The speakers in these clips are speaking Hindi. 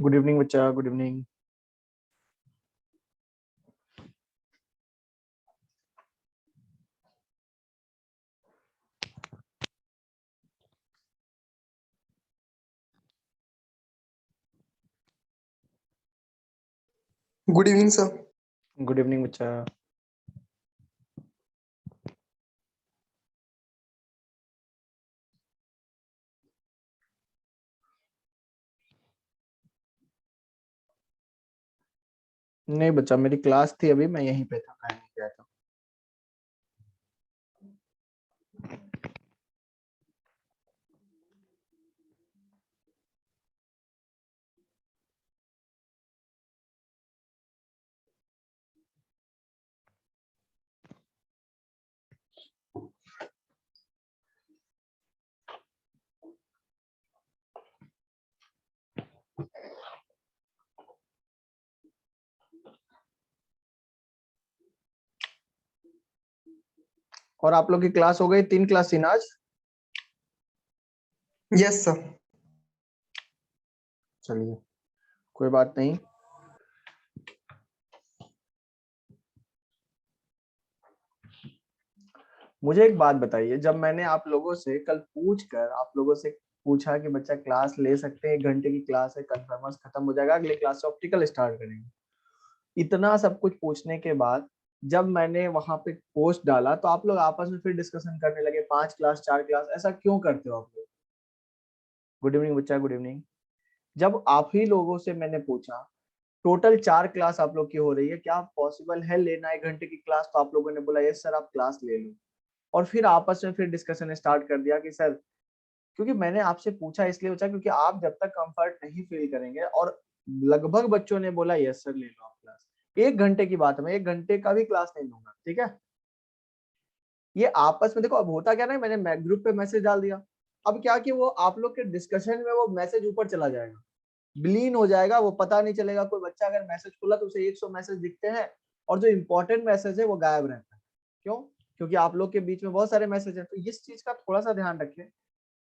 गुड इवनिंग बच्चा, good evening. Good evening sir. Good evening बच्चा। नहीं बच्चा, मेरी क्लास थी अभी, मैं यहीं पे था, कहीं नहीं गया था। और आप लोग की क्लास हो गई? 3 क्लास थी ना आज? Yes sir. चलिए, कोई बात नहीं। मुझे एक बात बताइए, जब मैंने आप लोगों से कल आप लोगों से पूछा कि बच्चा क्लास ले सकते हैं, 1 घंटे की क्लास है, कन्फर्मर्स खत्म हो जाएगा, अगले क्लास से ऑप्टिकल स्टार्ट करेंगे, इतना सब कुछ पूछने के बाद जब मैंने वहां पे पोस्ट डाला तो आप लोग आपस में फिर डिस्कशन करने लगे, 5 क्लास 4 क्लास, ऐसा क्यों करते हो आप लोग? गुड इवनिंग बच्चा, गुड इवनिंग। जब आप ही लोगों से मैंने पूछा टोटल 4 क्लास आप लोग की हो रही है, क्या पॉसिबल है लेना 1 घंटे की क्लास? तो आप लोगों ने बोला यस सर, आप क्लास ले लो। और फिर आपस में फिर डिस्कशन स्टार्ट कर दिया कि सर, क्योंकि मैंने आपसे पूछा इसलिए पूछा क्योंकि आप जब तक कंफर्ट नहीं फील करेंगे, और लगभग बच्चों ने बोला यस सर ले लो आप क्लास। 1 घंटे की बात है, मैं 1 घंटे का भी क्लास नहीं लूंगा, ठीक है? ये आपस में देखो, अब होता क्या ना, मैंने ग्रुप पे मैसेज डाल दिया, अब क्या कि वो आप लोग के डिस्कशन में वो मैसेज ऊपर चला जाएगा, विलीन हो जाएगा, वो पता नहीं चलेगा। कोई बच्चा अगर मैसेज खोला तो उसे 100 मैसेज दिखते हैं, और जो इंपॉर्टेंट मैसेज है वो गायब रहता है। क्यों? क्योंकि आप लोग के बीच में बहुत सारे मैसेज हैं। तो इस चीज का थोड़ा सा ध्यान रखें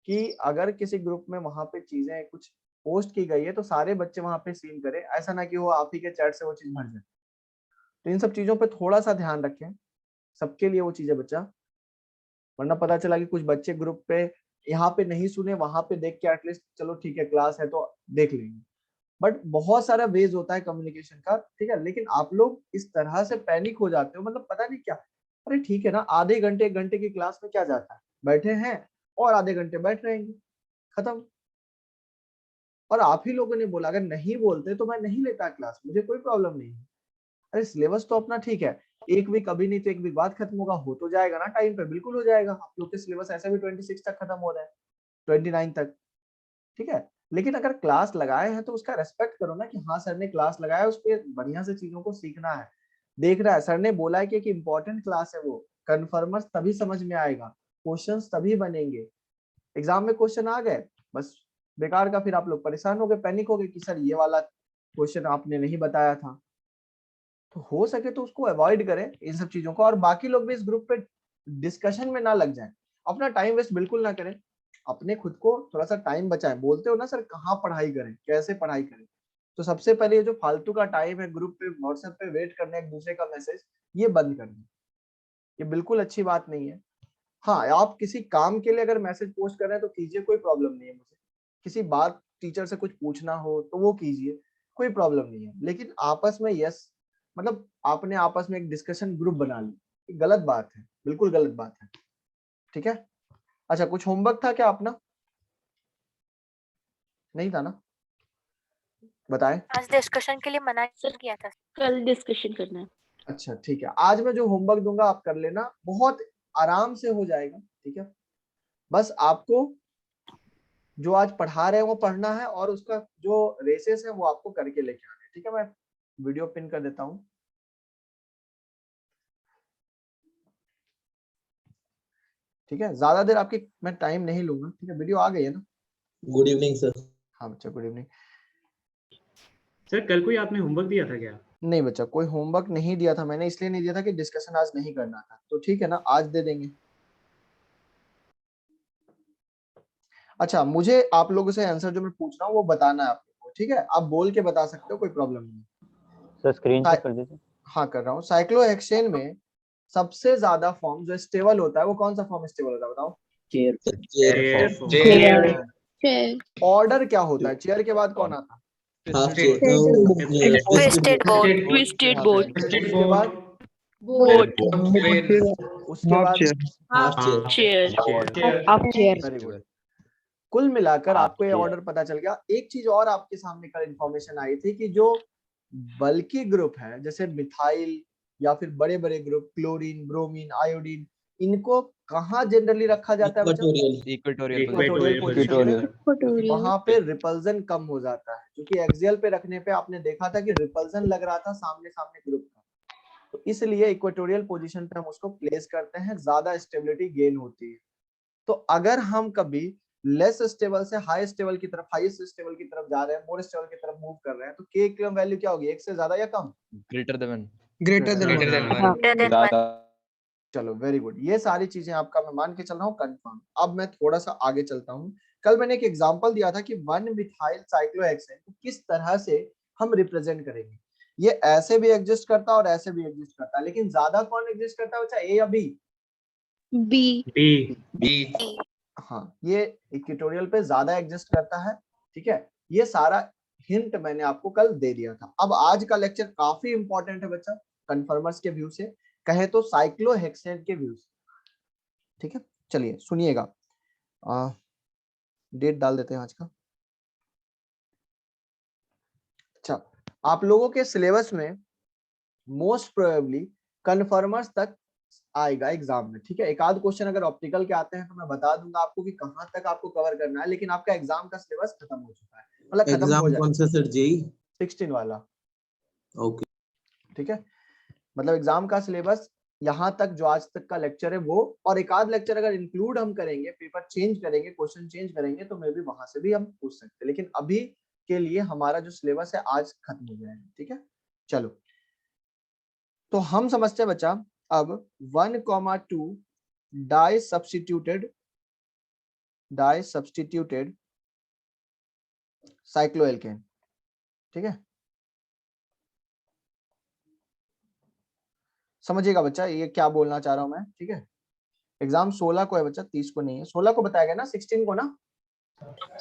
कि अगर किसी ग्रुप में वहां पे चीजें कुछ पोस्ट की गई है तो सारे बच्चे वहां पे सीन करें, ऐसा ना कि वो आप ही के चैट से वो चीज भर जाए। तो इन सब चीजों पे थोड़ा सा ध्यान रखें, सबके लिए वो चीजें बच्चा, वरना पता चला कि कुछ बच्चे ग्रुप पे यहाँ पे नहीं सुने, वहां पे देख के एटलीस्ट चलो ठीक है क्लास है तो देख लेंगे। बट बहुत सारा वेज होता है कम्युनिकेशन का, ठीक है? लेकिन आप लोग इस तरह से पैनिक हो जाते हो, मतलब पता नहीं क्या। अरे ठीक है ना, आधे घंटे 1 घंटे की क्लास में क्या जाता है, बैठे हैं और आधे घंटे बैठ रहेंगे, खत्म। और आप ही लोगों ने बोला अगर नहीं बोलते तो मैं नहीं लेता क्लास, मुझे कोई प्रॉब्लम नहीं है। अरे सिलेबस तो अपना ठीक है, 1 वीक अभी नहीं तो 1 वीक बाद खत्म होगा, हो तो जाएगा ना टाइम पे, बिल्कुल हो जाएगा। आप लोग के सिलेबस ऐसा भी 26 तक खत्म हो रहा है, 29 तक, ठीक है? लेकिन अगर क्लास लगाए हैं तो उसका रेस्पेक्ट करो ना, कि हाँ सर ने क्लास लगाया है, उस पर बढ़िया से चीजों को सीखना है, देखना है। सर ने बोला है कि एक इंपॉर्टेंट क्लास है, वो कन्फर्मर्स तभी समझ में आएगा, क्वेश्चंस तभी बनेंगे। एग्जाम में क्वेश्चन आ गए बस बेकार का, फिर आप लोग परेशान हो गए, पैनिक हो गए कि सर ये वाला क्वेश्चन आपने नहीं बताया था। तो हो सके तो उसको अवॉइड करें इन सब चीजों को, और बाकी लोग भी इस ग्रुप पे डिस्कशन में ना लग जाएं, अपना टाइम वेस्ट बिल्कुल ना करें, अपने खुद को थोड़ा सा टाइम बचाएं। बोलते हो ना सर कहाँ पढ़ाई करें, कैसे पढ़ाई करें, तो सबसे पहले ये जो फालतू का टाइम है ग्रुप पे व्हाट्सएप पे वेट करने एक दूसरे का मैसेज, ये बंद कर दें, ये बिल्कुल अच्छी बात नहीं है। हाँ, आप किसी काम के लिए अगर मैसेज पोस्ट कर रहे हैं तो कीजिए, कोई प्रॉब्लम नहीं है मुझे। किसी बात टीचर से कुछ पूछना हो तो वो कीजिए, कोई प्रॉब्लम नहीं है। लेकिन आपस में यस, मतलब आपने आपस में एक डिस्कशन ग्रुप बना ली, ये गलत बात है, बिल्कुल गलत बात है, ठीक है? अच्छा, कुछ होमवर्क था क्या अपना? नहीं था ना? बताएं। आज डिस्कशन के लिए मना किया था, कल डिस्कशन करना है। अच्छा ठीक है, आज मैं जो होमवर्क दूंगा आप कर लेना, बहुत आराम से हो जाएगा, ठीक है? बस आपको जो आज पढ़ा रहे हैं वो पढ़ना है, और उसका जो रेसेस है वो आपको करके लेके आना है, ठीक है? मैं वीडियो पिन कर देता हूँ, ठीक है? ज्यादा देर आपकी मैं टाइम नहीं लूंगा, ठीक है? वीडियो आ गई है ना? Good evening sir. हाँ बच्चा, गुड इवनिंग। सर कल कोई आपने होमवर्क दिया था क्या? नहीं बच्चा, कोई होमवर्क नहीं दिया था मैंने, इसलिए नहीं दिया था कि डिस्कशन आज नहीं करना था, तो ठीक है ना, आज दे देंगे। अच्छा, मुझे आप लोगों से आंसर जो मैं पूछ रहा हूँ वो बताना है आप लोगों को, ठीक है, आप बोल के बता सकते हो, कोई प्रॉब्लम नहीं। सर स्क्रीनशॉट कर दीजिए। हाँ कर रहा हूँ। साइक्लोहेक्सेन में सबसे ज्यादा फॉर्म जो स्टेबल होता है वो कौन सा फॉर्म स्टेबल होता है बताओ? चेयर ऑर्डर क्या होता है? चेयर के बाद कौन आता है? ट्विस्टेड बोर्ड ट्विस्टेड बोर्ड उसके बाद बोर्ड उसके बाद चेयर वेरी गुड। कुल मिलाकर आपको ये ऑर्डर पता चल गया। एक चीज और आपके सामने कल इंफॉर्मेशन आई थी कि जो बल्की ग्रुप है जैसे मिथाइल या फिर बड़े बड़े ग्रुप क्लोरीन, ब्रोमीन, आयोडीन, इनको कहाँ जनरली रखा जाता है बच्चों? इक्वेटोरियल पोजीशन पे। वहां पे रिपल्जन कम हो जाता है, क्योंकि एक्सियल पे रखने पे आपने देखा था कि रिपल्जन लग रहा था सामने सामने ग्रुप का, तो इसलिए इक्वेटोरियल पोजीशन पे हम उसको प्लेस करते हैं, ज्यादा स्टेबिलिटी गेन होती है। तो अगर हम कभी लेस स्टेबल से हाई स्टेबल की तरफ, हाईएस्ट स्टेबल की तरफ जा रहे हैं, मोर स्टेबल की तरफ मूव कर रहे हैं, तो के इक्विलिब्रियम वैल्यू क्या होगी? 1 से ज्यादा या कम? ग्रेटर देन चलो वेरी गुड। ये सारी चीजें आपका मैं मान के चल रहा हूँ कंफर्म। अब मैं थोड़ा सा आगे चलता हूँ। कल मैंने एक एग्जांपल दिया था कि 1 मिथाइल साइक्लोहेक्सेन को किस तरह से हम रिप्रेजेंट करेंगे। ये ऐसे भी एग्जिस्ट करता है और ऐसे भी एग्जिस्ट करता है, लेकिन ज्यादा कौन एग्जिस्ट करता है बच्चा, ए या बी? बी हाँ, ये इक्वेटोरियल पे ज्यादा एग्जिस्ट करता है। ठीक है, ये सारा हिंट मैंने आपको कल दे दिया था। अब आज का लेक्चर काफी इंपॉर्टेंट है बच्चा, कन्फर्मर्स के व्यू से, कहे तो साइक्लोहेक्सेन के व्यू से। ठीक है, चलिए सुनिएगा। डेट डाल देते हैं आज का। अच्छा, आप लोगों के सिलेबस में मोस्ट प्रोबेबली कन्फर्मर्स तक आएगा एग्जाम में। ठीक है, एक आध क्वेश्चन अगर ऑप्टिकल के आते हैं तो मैं बता दूंगा आपको कि कहां तक आपको कवर करना है, लेकिन आपका एग्जाम का सिलेबस खत्म हो चुका है, मतलब खत्म हो जाएगा। कौन सा सर? जेई 16 वाला। ओके, ठीक है, मतलब एग्जाम का सिलेबस यहाँ तक जो आज तक का लेक्चर है वो, और एक आध लेक्चर अगर इंक्लूड हम करेंगे, पेपर चेंज करेंगे, क्वेश्चन चेंज करेंगे, तो मे भी वहां से भी हम पूछ सकते हैं, लेकिन अभी के लिए हमारा जो सिलेबस है आज खत्म हो जाएगा। ठीक है, चलो तो हम समझते हैं बच्चा अब 1,2 डाई सब्स्टिट्यूटेड साइक्लोएल्केन। ठीक है, समझिएगा बच्चा ये क्या बोलना चाह रहा हूं मैं। ठीक है, एग्जाम 16 को है बच्चा, 30 को नहीं है। 16 को बताया गया ना, 16 को ना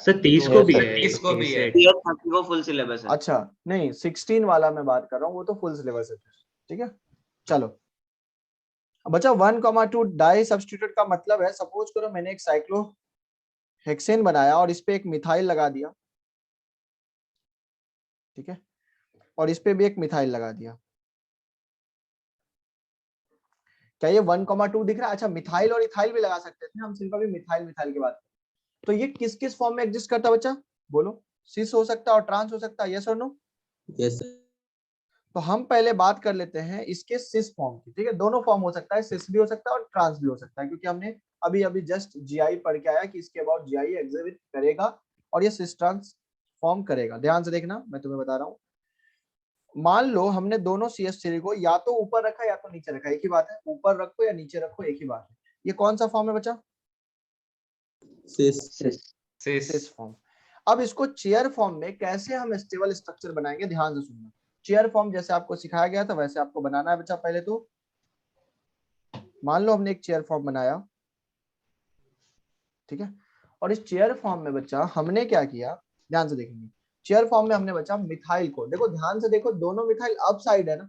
सर 30 को भी है, 30 को भी है। वो फुल सिलेबस है। अच्छा नहीं, 16 वाला मैं बात कर रहा हूँ, वो तो फुल सिलेबस है। ठीक है, चलो बच्चा 1,2 डाई सब्स्टिट्यूटेड का मतलब है, सपोज करो मैंने एक साइक्लोहेक्सेन बनाया और इस पे एक मिथाइल लगा दिया। ठीक है, और इस पे भी एक मिथाइल लगा दिया। क्या ये 1,2 दिख रहा है? अच्छा, मिथाइल और इथाइल भी लगा सकते थे हम, सिंपल मिथाइल की बात। तो ये किस किस फॉर्म में एग्जिस्ट करता है बच्चा, बोलो? सिस हो सकता है और ट्रांस हो सकता है, यस और नो? यस। तो हम पहले बात कर लेते हैं इसके सिस फॉर्म की। ठीक है, दोनों फॉर्म हो सकता है, सिस भी हो सकता है और ट्रांस भी हो सकता है, क्योंकि हमने अभी जस्ट जीआई पढ़ के आया कि इसके अबाउट जीआई एग्जिबिट करेगा और ये सिस ट्रांस फॉर्म करेगा। ध्यान से देखना, मैं तुम्हें बता रहा हूँ। मान लो हमने दोनों CH3 को या तो ऊपर रखा या तो नीचे रखा, एक ही बात है, ऊपर रखो या नीचे रखो एक ही बात है। ये कौन सा फॉर्म है बच्चा? Cis form. अब इसको चेयर फॉर्म में कैसे हम स्टेबल स्ट्रक्चर बनाएंगे, ध्यान से सुनना। चेयर फॉर्म जैसे आपको सिखाया गया था वैसे आपको बनाना है बच्चा। पहले तो मान लो हमने एक चेयर फॉर्म बनाया, ठीक है, और इस चेयर फॉर्म में बच्चा हमने क्या किया, ध्यान से देखेंगे। चेयर फॉर्म में हमने बच्चा मिथाइल को, देखो ध्यान से देखो, दोनों मिथाइल अप साइड है ना,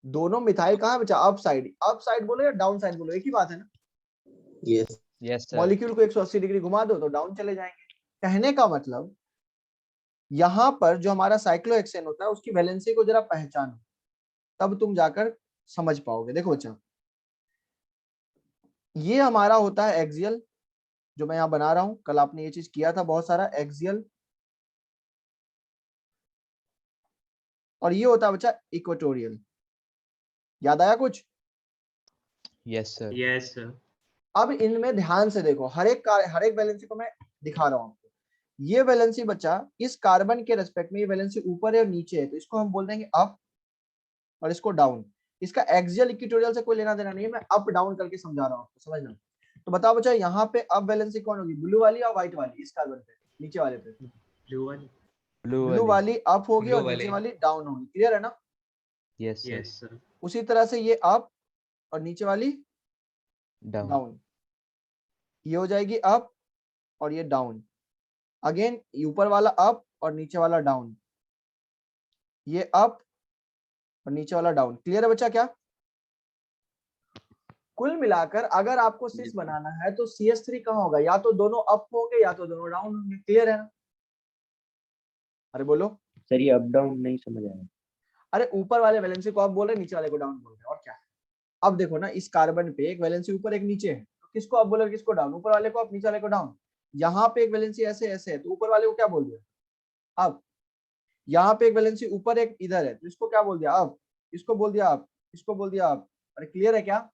दोनों मिथाइल कहाँ है बच्चा? Up side. अप साइड बोलो या डाउन साइड बोलो, एक ही बात है ना। Yes yes sir. मॉलिक्यूल को 180 डिग्री घुमा दो तो डाउन चले जाएंगे। कहने का मतलब यहाँ पर जो हमारा साइक्लोहेक्सेन होता है उसकी वैलेंसी को जरा पहचानो, तब तुम जाकर समझ पाओगे। देखो बच्चा, ये हमारा होता है एक्सियल, जो मैं यहाँ बना रहा हूं, कल आपने ये चीज किया था बहुत सारा, एक्सियल। और ये होता है बच्चा इक्वेटोरियल। याद आया कुछ? Yes sir. Yes sir. अब इनमें ध्यान से देखो, हर एक वैलेंसी को मैं दिखा रहा हूं आपको। ये वैलेंसी बच्चा इस कार्बन के रेस्पेक्ट में, ये वैलेंसी ऊपर है और नीचे है, तो इसको हम बोल देंगे अप और इसको डाउन। इसका एक्सियल इक्वेटोरियल से कोई लेना देना नहीं है, मैं अप डाउन करके समझा रहा हूं आपको, समझना। तो बताओ बच्चा, यहाँ पे अब वैलेंसी कौन होगी, ब्लू वाली या व्हाइट वाली? इस कार्बन पे, नीचे वाले पे ब्लू वाली। ब्लू वाली अप होगी और Blue नीचे वाली। वाली डाउन होगी, क्लियर है ना? Yes, sir. Yes sir. उसी तरह से ये अप और नीचे वाली Down. डाउन, ये हो जाएगी अप और ये डाउन। अगेन ऊपर वाला अप और नीचे वाला डाउन, ये अप और नीचे वाला डाउन। क्लियर है बच्चा? क्या कुल मिलाकर अगर आपको सिस बनाना है तो CS3 कहाँ होगा? या तो दोनों अप होंगे या तो दोनों डाउन होंगे। क्लियर है ना? अरे बोलो। सर ये अप डाउन नहीं समझ आया। अरे ऊपर वाले वैलेंसी को अप बोल रहे, नीचे वाले को डाउन बोल रहे, और क्या है? अब देखो ना, इस कार्बन पे एक वैलेंसी ऊपर एक नीचे है, तो किसको अप बोलोगे, किसको डाउन? ऊपर वाले को अप, नीचे वाले को डाउन। यहाँ पे एक वैलेंसी ऐसे ऐसे है तो ऊपर वाले को क्या बोल दिया? अप। यहाँ पे एक वैलेंसी ऊपर एक इधर है तो इसको क्या बोल दिया? अप। इसको बोल दिया अप, इसको बोल दिया अप। अरे क्लियर है क्या?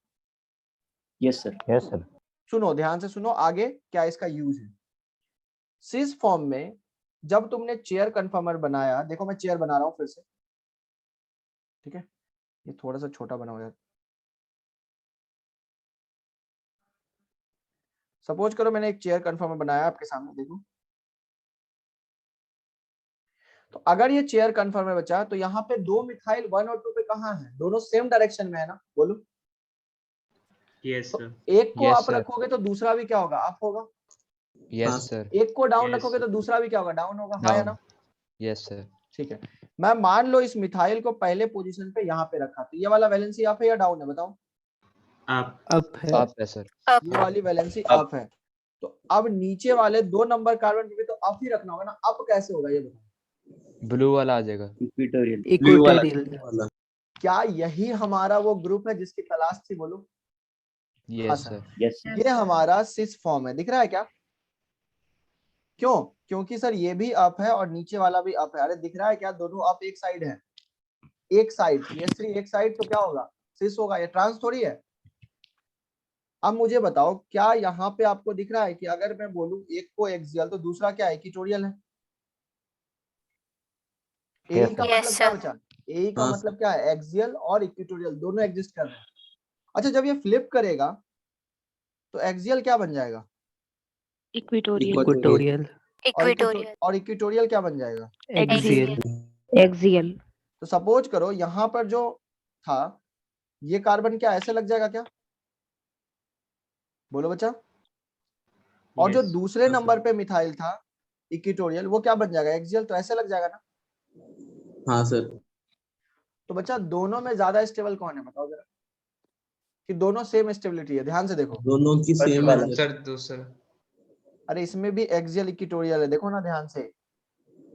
Yes sir. Yes sir. सुनो, ध्यान से सुनो आगे क्या इसका यूज है। सिस फॉर्म में जब तुमने चेयर कन्फर्मर बनाया, देखो मैं चेयर बना रहा हूं फिर से, ठीक है? ये थोड़ा सा छोटा बना हो यार। सपोज करो मैंने एक चेयर कन्फर्मर बनाया आपके सामने, देखो। तो अगर ये चेयर कन्फर्मर बचा तो यहाँ पे दो मिथाइल 1 और 2 पे कहाँ है? दोनों सेम डायरेक्शन में है ना? बोलो। यस तो सर। एक को Yes, आप sir. रखोगे तो दूसरा भी क्या होगा? अप होगा। Yes, हाँ। sir. एक को डाउन Yes, रखोगे तो sir. दूसरा भी क्या होगा? डाउन होगा। हाँ या Down. ना? Yes, sir. ठीक है। मैं मान लो इस मिथाइल को पहले पोजीशन पे यहाँ पे रखा, तो ये वाला वैलेंसी अप है या डाउन है? बताओ। आप Up है sir. अप ये वाली वैलेंसी अप है। तो अब नीचे वाले 2 नंबर कार्बन पे भी तो अप ही रखना होगा ना? अप कैसे होगा ये बताओ? Blue वाला आ जाएगा. इक्वेटोरियल। वाला। क्या यही हमारा वो ग्रुप है जिसकी तलाश थी? बोलो। हाँ Yes, सर, sir. यस ये हमारा सिस फॉर्म है, दिख रहा है क्या? क्यों? क्योंकि सर ये भी अप है और नीचे वाला भी अप है। अरे दिख रहा है क्या? दोनों अप एक साइड है, एक साइड CS3 एक साइड, तो क्या होगा? सिस होगा। ये ट्रांस थोड़ी है। अब मुझे बताओ, क्या यहाँ पे आपको दिख रहा है कि अगर मैं बोलूं एक को एक्सियल तो दूसरा क्या है? इक्वेटोरियल है। एई का Yes, मतलब क्या sir. बचा? एई का हाँ, मतलब क्या है? एक्सियल और इक्वेटोरियल दोनों एग्जिस्ट कर रहे हैं। अच्छा, जब ये फ्लिप करेगा तो एक्सियल क्या बन जाएगा? इक्वेटोरियल। इक्वेटोरियल और इक्वेटोरियल क्या बन जाएगा? एक्सियल एक्सियल तो सपोज करो यहाँ पर जो था ये कार्बन क्या ऐसे लग जाएगा क्या? बोलो बच्चा। और जो Yes. दूसरे हाँ, नंबर सर। पे मिथाइल था इक्वेटोरियल, वो क्या बन जाएगा? एक्सियल। तो ऐसे लग जाएगा ना? हाँ सर। तो बच्चा दोनों में ज्यादा स्टेबल कौन है? बताओ जरा, कि दोनों सेम स्टेबिलिटी है। ध्यान से देखो। दोनों की सेम है सर। Sir, दूसरा. अरे इसमें भी एक्सियल इक्वेटोरियल है, देखो ना ध्यान से।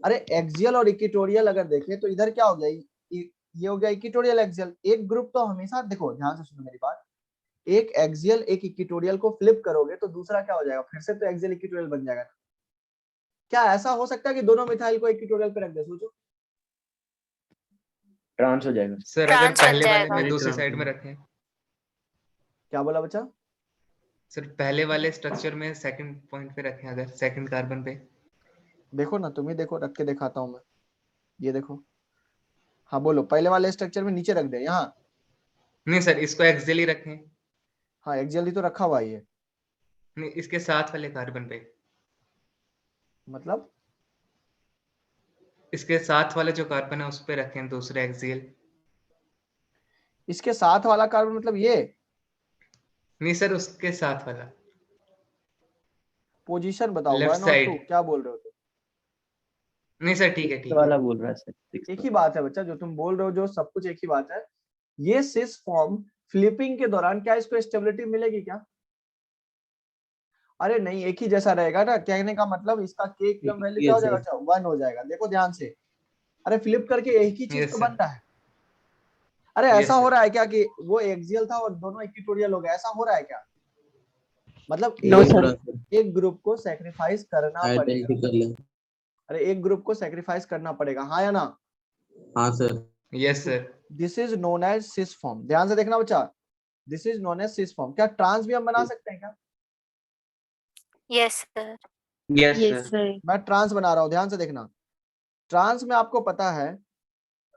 अरे एक्सियल और इक्वेटोरियल अगर देखें तो इधर क्या हो गया? ये हो गया इक्वेटोरियल एक्सियल। एक ग्रुप तो हमेशा, देखो ध्यान से सुनो मेरी बात, एक एक्सियल एक इक्वेटोरियल को फ्लिप करोगे तो दूसरा क्या हो जाएगा? फिर से तो एक्सियल इक्वेटोरियल बन जाएगा ना? क्या ऐसा हो सकता है कि दोनों मिथाइल को इक्वेटोरियल पे रख दे? सोचो। ट्रांस हो जाएगा। Sir, Trans अगर पहले बन वाले जाएगा। में दूसरी Trans साइड में होगा। रखें. क्या बोला बच्चा? Sir, पहले वाले स्ट्रक्चर में सेकंड पॉइंट पे रखें, अगर सेकंड कार्बन पे. देखो ना, तुम ही देखो, रख के दिखाता हूँ मैं। ये देखो। हाँ बोलो, पहले वाले स्ट्रक्चर में नीचे रख दे यहाँ। नहीं सर, इसको एक्सियल ही रखें. हाँ एक्सियल ही तो रखा हुआ है ये। नहीं, इसके साथ वाले कार्बन पे. मतलब इसके साथ वाले जो कार्बन है उस पे रखें दूसरे एक्सियल. इसके साथ वाला कार्बन मतलब ये नहीं सर, उसके साथ वाला. पोजीशन बताओ, Left 1 और 2 side. क्या बोल रहे हो तुम? नहीं सर, ठीक है, ठीक है. वाला बोल रहा है सर। एक ही बात है बच्चा, जो तुम बोल रहे हो जो सब कुछ एक ही बात है। ये सिस फॉर्म फ्लिपिंग के दौरान क्या इसको स्टेबिलिटी मिलेगी क्या? अरे नहीं, एक ही जैसा रहेगा ना। कहने का मतलब इसका के इक्विलिब्रियम वैल्यू क्या हो Yes, जाएगा? sir. अच्छा 1 हो जाएगा। देखो ध्यान से। अरे फ्लिप करके एक ही चीज Yes, तो sir. बन रहा है। अरे Yes, ऐसा हो sir. रहा है क्या कि वो एक्सियल था और दोनों इक्वेटोरियल हो गए? ऐसा हो रहा है क्या? मतलब No, ये हो sir. रहा है सर। एक ग्रुप को सेक्रीफाइस करना पड़ेगा। आइडेंटिकल है। अरे एक ग्रुप को सेक्रीफाइस करना पड़ेगा, हाँ या ना? हाँ sir. Yes, sir. This is known as cis form. ध्यान से देखना बच्चा, this is known as cis form. क्या ट्रांस भी हम बना सकते हैं क्या? Yes sir. Yes, Yes, sir. sir. मैं ट्रांस बना रहा हूँ, ध्यान से देखना। ट्रांस में आपको पता है,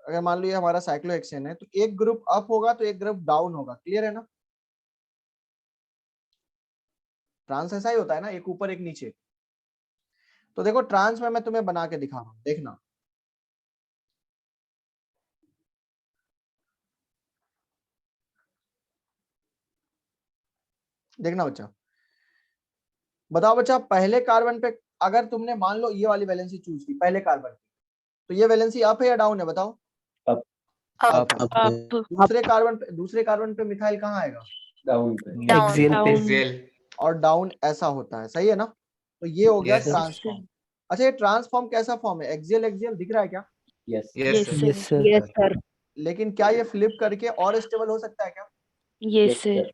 अगर मान लो ये हमारा साइक्लोहेक्सेन है तो एक ग्रुप अप होगा तो एक ग्रुप डाउन होगा। क्लियर है ना? ट्रांस ऐसा ही होता है ना, एक ऊपर एक नीचे। तो देखो ट्रांस में मैं तुम्हें बना के दिखा रहा हूं, देखना। देखना बच्चा, बताओ बच्चा, पहले कार्बन पे अगर तुमने मान लो ये वाली वैलेंसी चूज की पहले कार्बन की, तो ये वैलेंसी अप है या डाउन है बताओ? Up. अप अब है। दूसरे कार्बन पे मिथाइल कहाँ आएगा? डाउन पे Down. एक्सियल और डाउन ऐसा होता है, सही है ना? तो ये हो गया Yes. ट्रांसफॉर्म। अच्छा, ये ट्रांसफॉर्म कैसा फॉर्म है? एक्सियल एक्सियल दिख रहा है क्या? Yes yes sir Yes, sir. Yes, sir. लेकिन क्या ये फ्लिप करके और स्टेबल हो सकता है क्या? Yes, sir.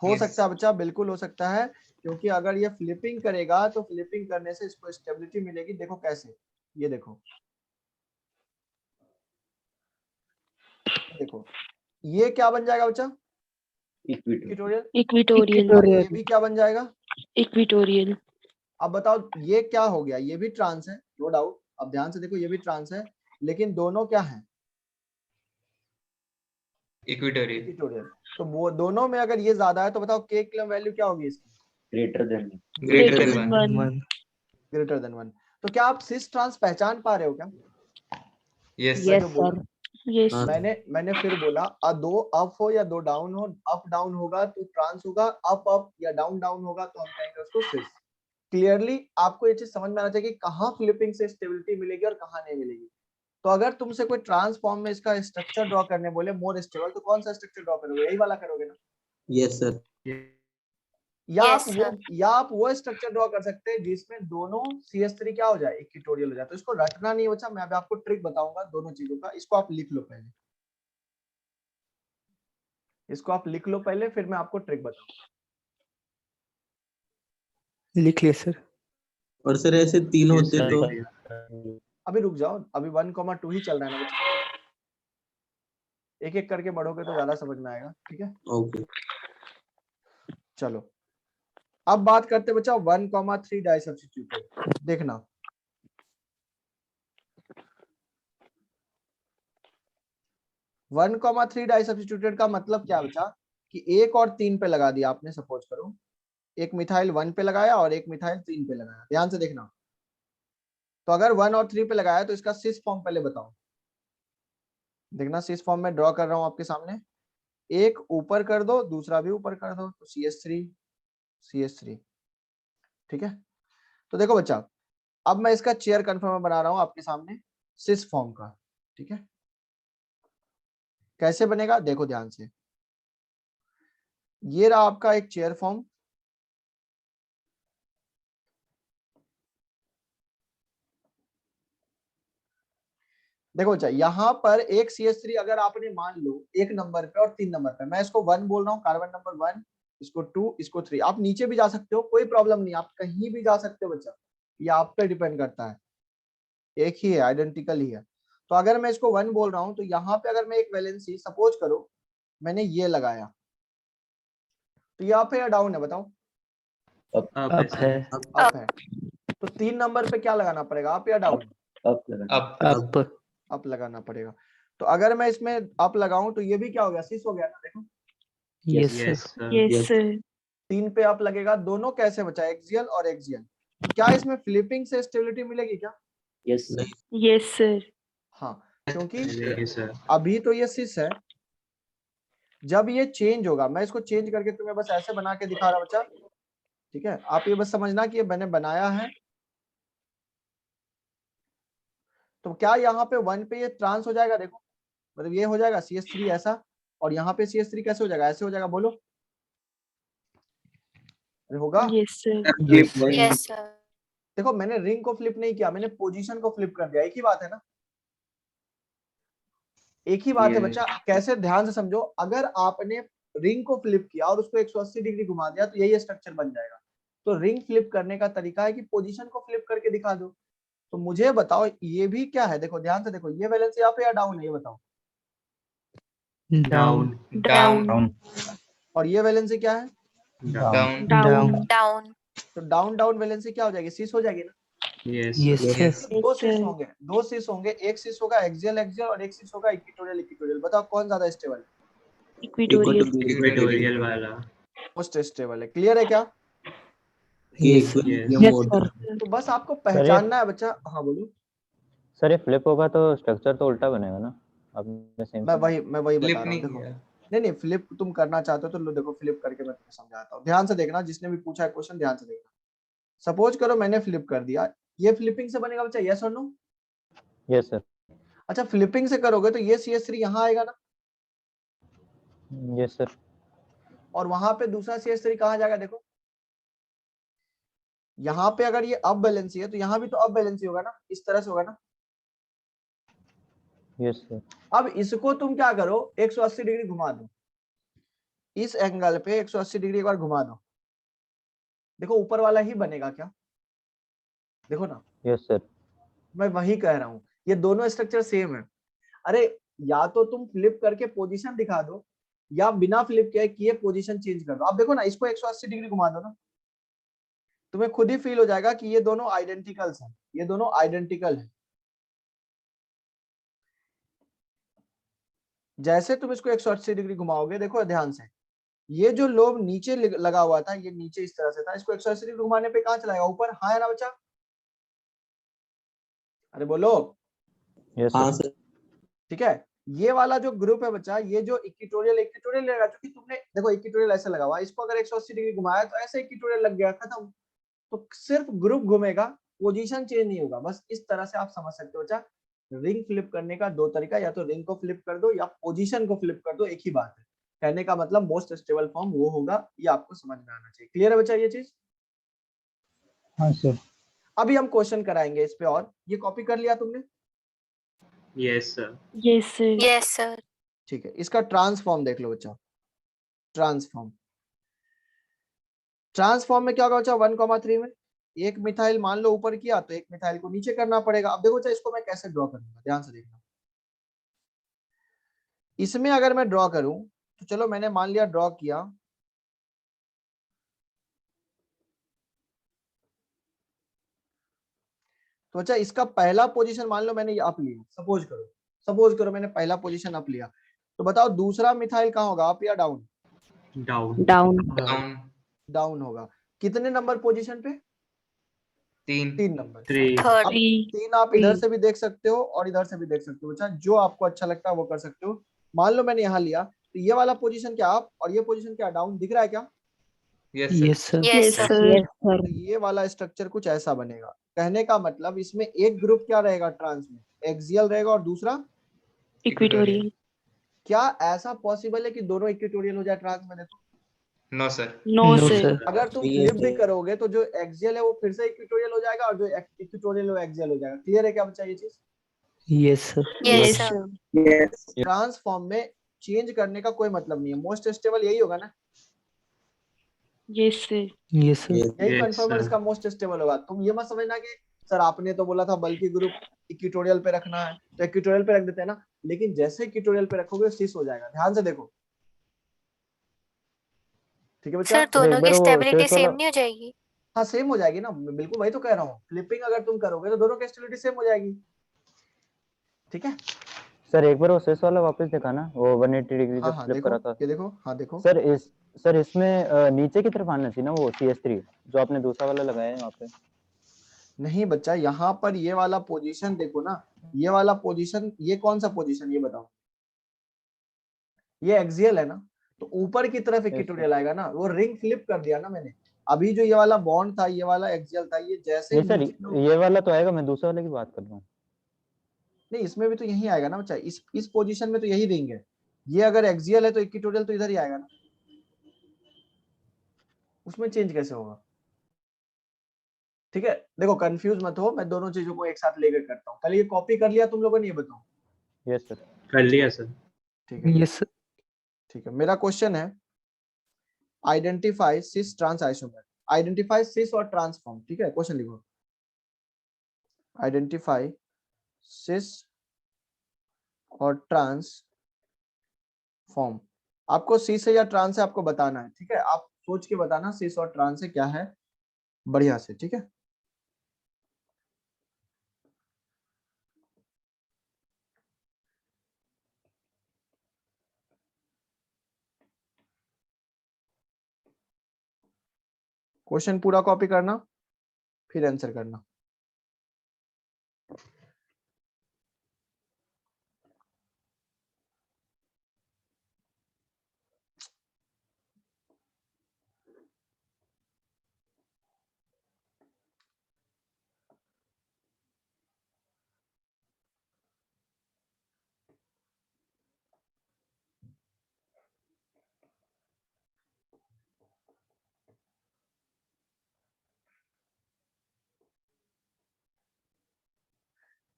हो Yes. सकता है बच्चा, बिल्कुल हो सकता है, क्योंकि अगर ये फ्लिपिंग करेगा तो फ्लिपिंग करने से इसको स्टेबिलिटी मिलेगी। देखो कैसे, ये देखो, देखो ये क्या बन जाएगा बच्चा? Equatorial equatorial. Equatorial. ये भी क्या बन जाएगा? Equatorial. अब बताओ ये क्या हो गया? ये भी ट्रांस है, नो डाउट। अब ध्यान से देखो, ये भी ट्रांस है, लेकिन दोनों क्या है? Equatorial equatorial. तो वो दोनों में अगर ये ज्यादा है तो बताओ के इक्विलिब्रियम वैल्यू क्या होगी इसकी? Greater than greater Greater than than 1 one. Greater than 1। तो क्या आप सिस ट्रांस पहचान पा रहे हो क्या? यस Yes, जो बोला, sir. Yes. हाँ। मैंने फिर बोला, दो अप हो या दो डाउन हो, अप डाउन होगा तो ट्रांस होगा, अप अप या डाउन डाउन होगा तो हम कहेंगे उसको सिस। क्लियरली आपको ये चीज समझ में आना चाहिए कि कहाँ फ्लिपिंग से स्टेबिलिटी मिलेगी और कहाँ नहीं मिलेगी। तो अगर तुमसे कोई ट्रांसफॉर्म में इसका स्ट्रक्चर ड्रॉ करने बोले मोर स्टेबल, तो कौन सा स्ट्रक्चर ड्रॉ करोगे? यही वाला करोगे ना? Yes sir. या Yes, आप वो स्ट्रक्चर ड्रॉ कर सकते हैं जिसमें दोनों CH3 क्या हो जाए? इक्विटोरियल हो जाए। तो इसको रटना नहीं बच्चा, मैं अभी आपको ट्रिक बताऊंगा दोनों चीजों का। इसको आप लिख लो पहले, इसको आप लिख लो पहले, फिर मैं आपको ट्रिक बताऊंगा। लिख लिया सर। और सर ऐसे तीन Yes, होते sir. तो अभी रुक जाओ, अभी 1,2 ही चल रहा है ना बच्चा, एक एक करके बढ़ोगे तो ज्यादा समझ में आएगा। ठीक है, ओके। चलो अब बात करते बच्चा 1,3 डाई सब्स्टिट्यूटेड। देखना, one comma three di substituted का मतलब क्या बचा कि 1 और 3 पे लगा दिया आपने। सपोज करो एक मिथाइल 1 पे लगाया और एक मिथाइल 3 पे लगाया। ध्यान से देखना, तो अगर 1 और 3 पे लगाया तो इसका सिस फॉर्म पहले बताओ। देखना, सिस फॉर्म में ड्रॉ कर रहा हूं आपके सामने। एक ऊपर कर दो, दूसरा भी ऊपर कर दो, तो CH3। ठीक है, तो देखो बच्चा, अब मैं इसका चेयर कन्फर्मर बना रहा हूं आपके सामने सिस फॉर्म का। ठीक है, कैसे बनेगा देखो ध्यान से। ये रहा आपका एक चेयर फॉर्म, देखो बच्चा यहाँ पर एक CH3 अगर आपने मान लो 1 नंबर पे और 3 नंबर पे, मैं इसको 1 बोल रहा हूँ, कार्बन नंबर 1, इसको 2, इसको 3। आप नीचे भी जा सकते हो, कोई प्रॉब्लम नहीं, आप कहीं भी जा सकते हो बच्चा, ये आप पे डिपेंड करता है, एक ही है, आइडेंटिकल ही है। तो अगर मैं इसको 1 बोल रहा हूँ तो यहाँ पे अगर मैं एक वैलेंसी सपोज करो मैंने ये लगाया, तो ये अप है या डाउन है बताओ? Up है। अप है। तो 3 नंबर पे क्या लगाना पड़ेगा, अप या डाउन? अप अप लगाना पड़ेगा। तो अगर मैं इसमें अप लगाऊं तो ये भी क्या हो गया, सिस हो गया ना। देखो yes Yes, sir. sir. Yes, sir. 3 पे अप लगेगा, दोनों कैसे बचा, एक्सियल और एक्सियल। क्या इसमें फ्लिपिंग से स्टेबिलिटी मिलेगी क्या? Yes Yes, sir. हाँ, क्योंकि Yes, sir. अभी तो ये सिस है, जब ये चेंज होगा, मैं इसको चेंज करके तुम्हें बस ऐसे बना के दिखा रहा बच्चा। ठीक है, आप ये बस समझना कि ये मैंने बनाया है। तो क्या यहाँ पे 1 पे ये ट्रांस हो जाएगा, देखो मतलब ये हो जाएगा CH3 ऐसा, और यहाँ पे CH3 कैसे हो जाएगा, ऐसे हो जाएगा, बोलो अरे होगा? Yes, sir. Yes, sir. देखो मैंने रिंग को फ्लिप नहीं किया, मैंने पोजीशन को फ्लिप कर दिया, एक ही बात है ना, एक ही बात है Yes. बच्चा। कैसे, ध्यान से समझो, अगर आपने रिंग को फ्लिप किया और उसको 180 डिग्री घुमा दिया तो यही स्ट्रक्चर बन जाएगा। तो रिंग फ्लिप करने का तरीका है कि पोजीशन को फ्लिप करके दिखा दो। तो मुझे बताओ ये भी क्या है, देखो ध्यान से देखो, ये वैलेंसी अप है या डाउन है, ये बताओ। Down. डाउन और ये वैलेंसी क्या है, डाउन Down. Down. तो डाउन डाउन वैलेंसी क्या हो जाएगी, सिस हो जाएगी ना। Yes. Yes sir. सर। दो Yes, सिस sir. होंगे, दो सिस होंगे, एक सिस होगा एक्सियल एक्सियल और एक सिस होगा इक्विटोरियल इक्विटोरियल। बताओ कौन ज्यादा स्टेबल है? Equatorial. Equatorial वाला. मोस्ट स्टेबल है। क्लियर है क्या? के Yes, sir. Equilibrium Yes, mode sir. तो बस आपको पहचानना है बच्चा। हाँ बोलो। सर ये फ्लिप होगा तो स्ट्रक्चर तो उल्टा बनेगा ना, आपने सेम मैं वही बता फ्लिप रहा हूँ। नहीं देखो किया। नहीं फ्लिप तुम करना चाहते हो तो लो, देखो फ्लिप करके मैं तुम्हें समझाता हूँ। ध्यान से देखना, जिसने भी पूछा है क्वेश्चन ध्यान से देखना। सपोज करो मैंने फ्लिप कर दिया, ये फ्लिपिंग से बनेगा बच्चा, यस और नो? Yes sir. अच्छा फ्लिपिंग से करोगे तो ये CS3 यहाँ आएगा ना, यस सर। और वहां पे दूसरा CS3 कहाँ जाएगा? देखो यहाँ पे अगर ये अब बैलेंसी है तो यहाँ भी तो अब बैलेंसी होगा ना, इस तरह से होगा ना। Yes sir. अब इसको तुम क्या करो, 180 डिग्री घुमा दो, इस एंगल पे 180 डिग्री एक बार घुमा दो, देखो ऊपर वाला ही बनेगा क्या? देखो ना, यस सर। मैं वही कह रहा हूँ, ये दोनों स्ट्रक्चर सेम है। अरे या तो तुम फ्लिप करके पोजीशन दिखा दो, या बिना फ्लिप किए पोजीशन चेंज कर दो। अब देखो ना, इसको 180 डिग्री घुमा दो ना, तुम्हें खुद ही फील हो जाएगा कि ये दोनों आइडेंटिकल्स हैं, ये दोनों आइडेंटिकल हैं। जैसे तुम इसको 180 डिग्री घुमाओगे, देखो ध्यान से, ये जो लोब नीचे लगा हुआ था, ये नीचे इस तरह से था, इसको 180 डिग्री घुमाने पे कहाँ चलाएगा? ऊपर। हाँ है ना बच्चा? अरे बोलो। यस हाँ सर। सर। ठीक है, ये वाला जो ग्रुप है बच्चा, ये जो इक्वेटोरियल लगा, क्योंकि तुमने देखो इक्वेटोरियल ऐसे लगा हुआ है, इसको अगर 180 डिग्री घुमाया तो ऐसे इक्वेटोरियल लग गया, खत्म। तो सिर्फ ग्रुप घूमेगा, पोजीशन चेंज नहीं होगा। बस इस तरह से आप समझ सकते हो बच्चा। रिंग फ्लिप करने का दो तरीका, या तो रिंग को फ्लिप कर दो या पोजीशन को फ्लिप कर दो, एक ही बात है। कहने का मतलब मोस्ट स्टेबल फॉर्म वो होगा, ये आपको समझ में आना चाहिए। क्लियर है बच्चा ये चीज? हाँ सर। अभी हम क्वेश्चन कराएंगे इस पे, और ये कॉपी कर लिया तुमने? Yes sir. Yes, sir. Yes, sir. ठीक है, इसका ट्रांसफॉर्म देख लो बच्चा। ट्रांसफॉर्म में क्या होगा बच्चा? 1,3 में एक मिथाइल मान लो ऊपर किया, तो एक मिथाइल को नीचे करना पड़ेगा। अब देखो बच्चा, इसको मैं कैसे ड्रॉ करूंगा, ध्यान से देखना। इसमें अगर मैं ड्रॉ करूं तो चलो मैंने मान लिया ड्रॉ किया, तो बच्चा इसका पहला पोजीशन मान लो मैंने अप लिया, सपोज करो मैंने पहला पोजीशन अप लिया, तो बताओ दूसरा मिथाइल कहाँ होगा, अप या down? Down. Down. Down. Down होगा। कितने नंबर पोजीशन पे? 3। 3 नंबर। 3। Third. अब 3. 3 आप इधर से भी देख सकते हो और इधर से भी देख सकते हो बच्चा, जो आपको अच्छा लगता है वो कर सकते हो। मान लो मैंने यहाँ लिया, तो ये वाला पोजीशन क्या अप और ये पोजीशन क्या डाउन, दिख रहा है क्या? Yes Yes, sir. sir. Yes, Yes, sir. sir. Yes, sir. तो ये वाला स्ट्रक्चर कुछ ऐसा बनेगा। कहने का मतलब इसमें एक ग्रुप क्या रहेगा ट्रांस में, एक्सियल रहेगा, और दूसरा Equatorial. क्या ऐसा पॉसिबल है कि दोनों इक्वेटोरियल हो जाए ट्रांस में? देखो no sir. No, No, sir. sir. अगर तुम Yes, फ्लिप भी sir. करोगे तो जो एक्सियल है वो फिर से इक्वेटोरियल हो जाएगा, और जो इक्वेटोरियल वो एक्सियल हो जाएगा। क्लियर है क्या बच्चा ये चीज? Yes, sir. Yes, Yes, sir. sir. Transform में चेंज करने का कोई मतलब नहीं है, मोस्ट स्टेबल यही होगा ना, Yes, sir. Yes, sir. Yes. यही Yes, कन्फर्मर sir. इसका मोस्ट स्टेबल होगा। तुम ये मत समझना कि सर आपने तो बोला था बल्कि ग्रुप इक्वेटोरियल पे रखना है, तो इक्वेटोरियल पे रख देते हैं ना, लेकिन जैसे इक्वेटोरियल पे रखोगे सिस हो जाएगा। ध्यान से देखो, ठीक है बच्चा? सर दोनों एक की बार वो स्टेबिलिटी शेष वाला सेम नहीं हो जाएगी? हाँ सेम हो जाएगी ना, बिल्कुल वही तो कह रहा हूँ। फ्लिपिंग अगर तुम करोगे तो दोनों की स्टेबिलिटी सेम हो जाएगी। ठीक है, सर, एक बार वो शेष वाला वापस दिखाना, वो 180 डिग्री हाँ जब हाँ फ्लिप देखो, करा था। ये देखो, हाँ देखो। सर इसमें नीचे की तरफ आना चाहिए ना वो CS3, जो आपने दूसरा वाला लगाया है वहाँ पे। नहीं बच्चा, यहाँ पर ये वाला पोजीशन देखो ना, ये वाला पोजीशन, ये कौन सा पोजीशन ये बताओ? ये एक्सियल है ना, तो ऊपर की तरफ इक्वेटोरियल आएगा ना, वो रिंग फ्लिप कर दिया ना मैंने। अभी जो ये वाला बॉन्ड था, ये वाला एक्सियल था, ये जैसे नहीं सर, नीचे लो- ये वाला तो आएगा, मैं दूसरे वाले की बात कर रहा हूँ। नहीं इसमें भी तो यही आएगा ना बच्चा, इस पोजीशन में तो यही रिंग है। ये अगर एक्सियल है तो इक्वेटोरियल तो इधर ही आएगा ना, उसमें चेंज कैसे होगा? ठीक है, देखो कंफ्यूज मत हो, मैं दोनों चीजों को एक साथ लेकर करता हूँ। कल ये कॉपी कर लिया तुम लोगों ने, ये बताओ? Yes sir. कर लिया सर। ठीक है, Yes, sir. ठीक है। मेरा क्वेश्चन है identify cis trans isomer. Identify cis और ट्रांसफॉर्म। ठीक है, क्वेश्चन लिखो, आइडेंटिफाई सिस और ट्रांसफॉर्म। आपको सी से या ट्रांस से आपको बताना है, ठीक है? आप सोच के बताना सिस और ट्रांस से क्या है, बढ़िया से, ठीक है? क्वेश्चन पूरा कॉपी करना फिर आंसर करना।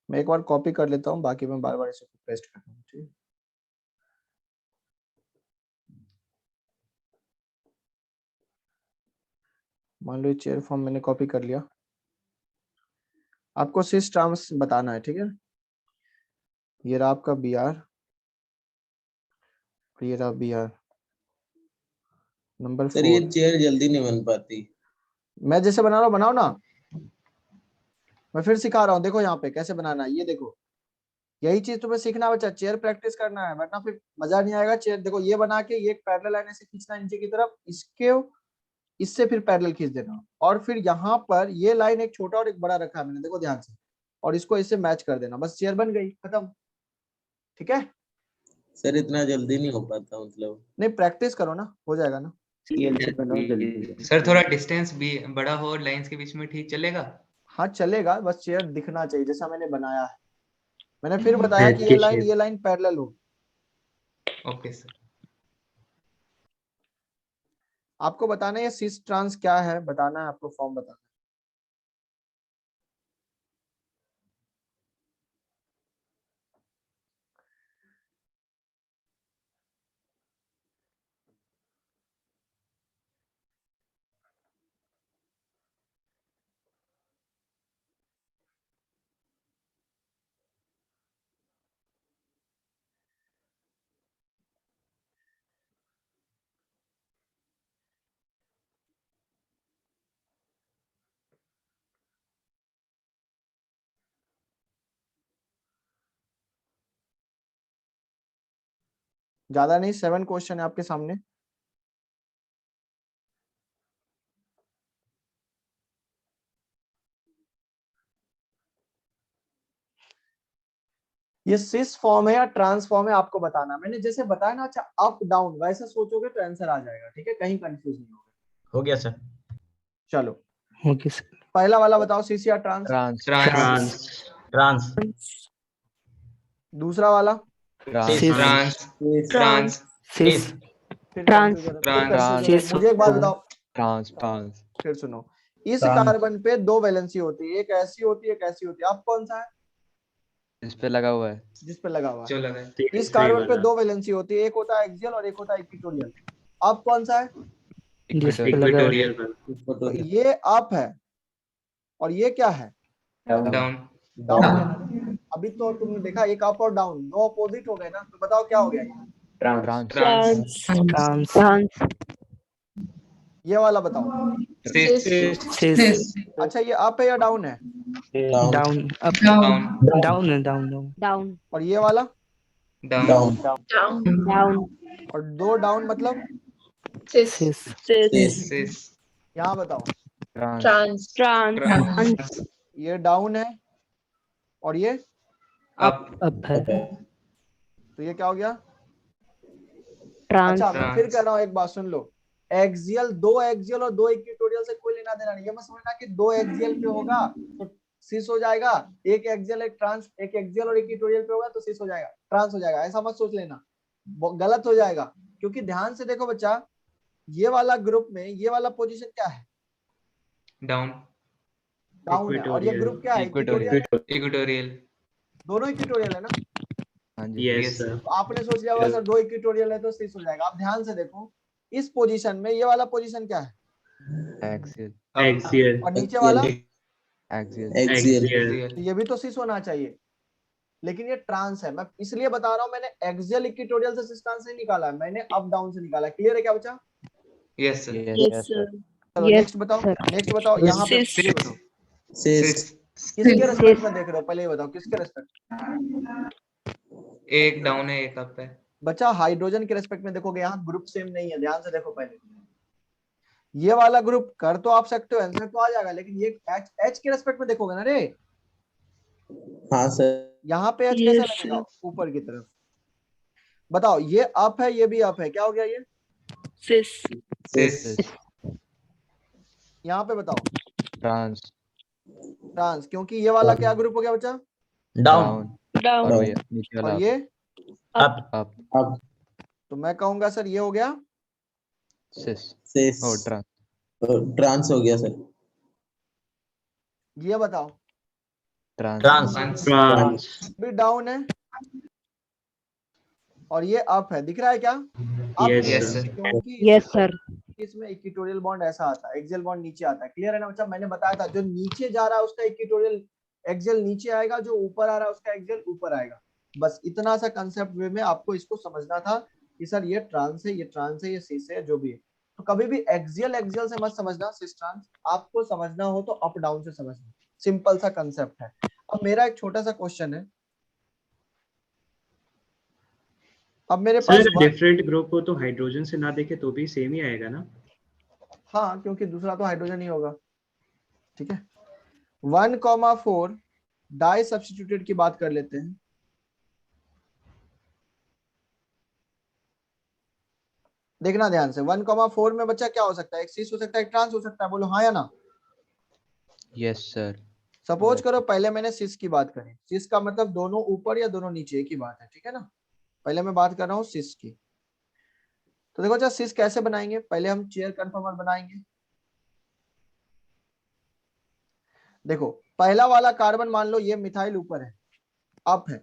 मैं एक बार कॉपी कर लेता हूँ, बाकी मैं बार बार इसे पेस्ट कर रहा हूँ। ठीक है, मान लो चेयर फॉर्म मैंने कॉपी कर लिया। आपको सिस टर्म्स बताना है, ठीक है। ये रहा आपका बी आर, ये रहा बी आर नंबर सर ये 4। चेयर जल्दी नहीं बन पाती। मैं जैसे बना रहा हूँ बनाओ ना, मैं फिर सिखा रहा हूँ, देखो यहाँ पे कैसे बनाना है। ये देखो, यही चीज तुम्हें सीखना है बच्चा, चेयर प्रैक्टिस करना है, वरना फिर मजा नहीं आएगा। चेयर देखो, ये बना के ये एक पैरेलल लाइन ऐसे खींचना है नीचे की तरफ, इसके इससे फिर पैरेलल खींच देना, और फिर यहाँ पर ये लाइन एक छोटा और एक बड़ा रखा है मैंने, देखो ध्यान से, और इसको इससे मैच कर देना, बस चेयर बन गई, खत्म। ठीक है, सर इतना जल्दी नहीं हो पाता, मतलब नहीं प्रैक्टिस करो ना, हो जाएगा ना। सर थोड़ा डिस्टेंस भी बड़ा हो लाइंस के बीच में, ठीक चलेगा? हाँ चलेगा, बस चेयर दिखना चाहिए जैसा मैंने बनाया है। मैंने फिर बताया कि ये लाइन पैरेलल हो। Okay sir. आपको बताना है ये सिस ट्रांस क्या है, बताना है आपको, फॉर्म बताना है। ज्यादा नहीं, 7 क्वेश्चन है आपके सामने। ये सिस फॉर्म है या ट्रांसफॉर्म है आपको बताना। मैंने जैसे बताया ना, अच्छा अप डाउन वैसे सोचोगे तो आंसर आ जाएगा। ठीक है, कहीं कंफ्यूज नहीं होगा। हो गया सर। चलो ओके सर। पहला वाला बताओ, सिस या ट्रांस। ट्रांस ट्रांस ट्रांस दूसरा वाला सिस ट्रांस ट्रांस सिस फिर ट्रांस कंफ्यूज हो ट्रांस रहा है। सिस मुझे एक बात बताओ, ट्रांस ट्रांस फिर सुनो, इस ट्रांस। कार्बन पे 2 वैलेंसी होती है, एक ऐसी होती है एक ऐसी होती है। अब कौन सा है इस पे लगा हुआ है। जिस पे लगा हुआ है? जो लगा है। इस सही कार्बन पे वाला। 2 वैलेंसी होती है, एक होता है एक्सियल और एक होता है इक्वेटोरियल। अब कौन सा है? जिस पे लगा हुआ है। इक्वेटोरियल। तो ये अप है और ये क्या है? डाउन। डाउन है ना। अभी तो तुमने देखा एक अप और डाउन, दो अपोजिट हो गए ना, तो बताओ क्या हो गया ये? ट्रांस ट्रांस ट्रांस ट्रांस ये वाला बताओ। सिस सिस अच्छा ये अप है या डाउन है? डाउन अप डाउन डाउन है डाउन डाउन डाउन और ये वाला? डाउन डाउन और 2 डाउन मतलब सिस सिस यहाँ बताओ। ट्रांस ट्रांस ये डाउन है और ये, अप अप है तो ये क्या हो गया? ट्रांस अच्छा मैं फिर कह रहा हूँ, एक बात सुन लो, एक्सियल, 2 एक्सियल और 2 इक्वेटोरियल से कोई लेना देना नहीं। ये मत समझना कि 2 एक्सियल पे होगा तो सिस हो जाएगा, एक एक्सियल एक ट्रांस, एक एक्सियल और इक्वेटोरियल पे होगा तो सिस हो जाएगा, ट्रांस हो जाएगा, ऐसा मत सोच लेना, गलत हो जाएगा। क्योंकि ध्यान से देखो बच्चा, ये वाला ग्रुप में ये वाला पोजीशन क्या है? डाउन डाउन है, और ये ग्रुप क्या है? इक्वेटोरियल। इक्वेटोरियल। इक्वेटोरियल। दोनों इक्वेटोरियल है ना। हाँ जी यस सर। तो आपने सोच लिया होगा सर 2 इक्वेटोरियल है तो सिस हो जाएगा। आप ध्यान से देखो, इस पोजीशन में ये वाला पोजीशन क्या है? एक्सियल एक्सियल और नीचे वाला एक्सियल एक्सियल तो ये भी तो सिस होना चाहिए, लेकिन ये ट्रांस है। मैं इसलिए बता रहा हूँ, मैंने एक्सियल इक्वेटोरियल से सिस ट्रांस नहीं निकाला है, मैंने अप डाउन से निकाला है। क्लियर है क्या बच्चा? Yes sir. यस सर चलो Yes, नेक्स्ट बताओ, sir. नेक्स्ट बताओ। यहाँ पे Cis. ये बताओ, सिस किसके रेस्पेक्ट में देख रहे हो? पहले ये बताओ किसके रेस्पेक्ट? एक डाउन है एक अप है। बच्चा हाइड्रोजन के रेस्पेक्ट में देखोगे, यहाँ ग्रुप सेम नहीं है, ध्यान से देखो पहले। ये वाला ग्रुप कर तो आप सकते हो, आंसर तो आ जाएगा, लेकिन ये H के रेस्पेक्ट में देखोगे ना रे, हाँ सर। यहाँ पे H कैसा Yes, लगेगा, ऊपर की तरफ। बताओ, ये अप है, ये भी अप है, क्या हो गया ये? sis, सिस यहाँ पे बताओ, ट्रांस ट्रांस, क्योंकि ये वाला क्या ग्रुप हो गया बच्चा? डाउन down, और ये नीचे वाला और ये, up, अप अब तो मैं कहूंगा सर ये हो गया सिस सिस और ट्रांस ट्रांस हो गया सर। ये बताओ, ट्रांस ट्रांस भी डाउन है और ये अप है, दिख रहा है क्या? अप Yes, है, Yes, sir. क्योंकि yes sir, इसमें इक्वेटोरियल बॉन्ड ऐसा आता है, एक्सियल बॉन्ड नीचे आता है। क्लियर है ना बच्चा? मैंने बताया था जो नीचे जा रहा है उसका इक्वेटोरियल एक्सियल नीचे आएगा, जो ऊपर आ रहा है उसका एक्सियल ऊपर आएगा। बस इतना सा कंसेप्ट वे में आपको इसको समझना था कि सर ये ट्रांस है, ये ट्रांस है, ये सिस है, जो भी है। तो कभी भी एक्सियल एक्सियल से मत समझना सिस ट्रांस, आपको समझना हो तो अप डाउन से समझना, सिंपल सा कंसेप्ट है। अब मेरा एक छोटा सा क्वेश्चन है, अब मेरे पास सर डिफरेंट ग्रुप को तो हाइड्रोजन से ना देखे तो भी सेम ही आएगा ना? हाँ, क्योंकि दूसरा तो हाइड्रोजन ही होगा। ठीक है, 1,4 डाई सब्स्टिट्यूटेड की बात कर लेते हैं। देखना ध्यान से, 1,4 में बच्चा क्या हो सकता है? एक सिस हो सकता है, एक ट्रांस हो सकता है, बोलो हाँ या ना। यस सर सपोज करो पहले मैंने सिस की बात करी, सिस का मतलब दोनों ऊपर या दोनों नीचे, एक ही बात है, ठीक है ना। पहले मैं बात कर रहा हूँ सिस की। तो देखो अच्छा, सिस कैसे बनाएंगे? पहले हम चेयर कन्फर्मर बनाएंगे। देखो, पहला वाला कार्बन मान लो ये मिथाइल ऊपर है, अप है,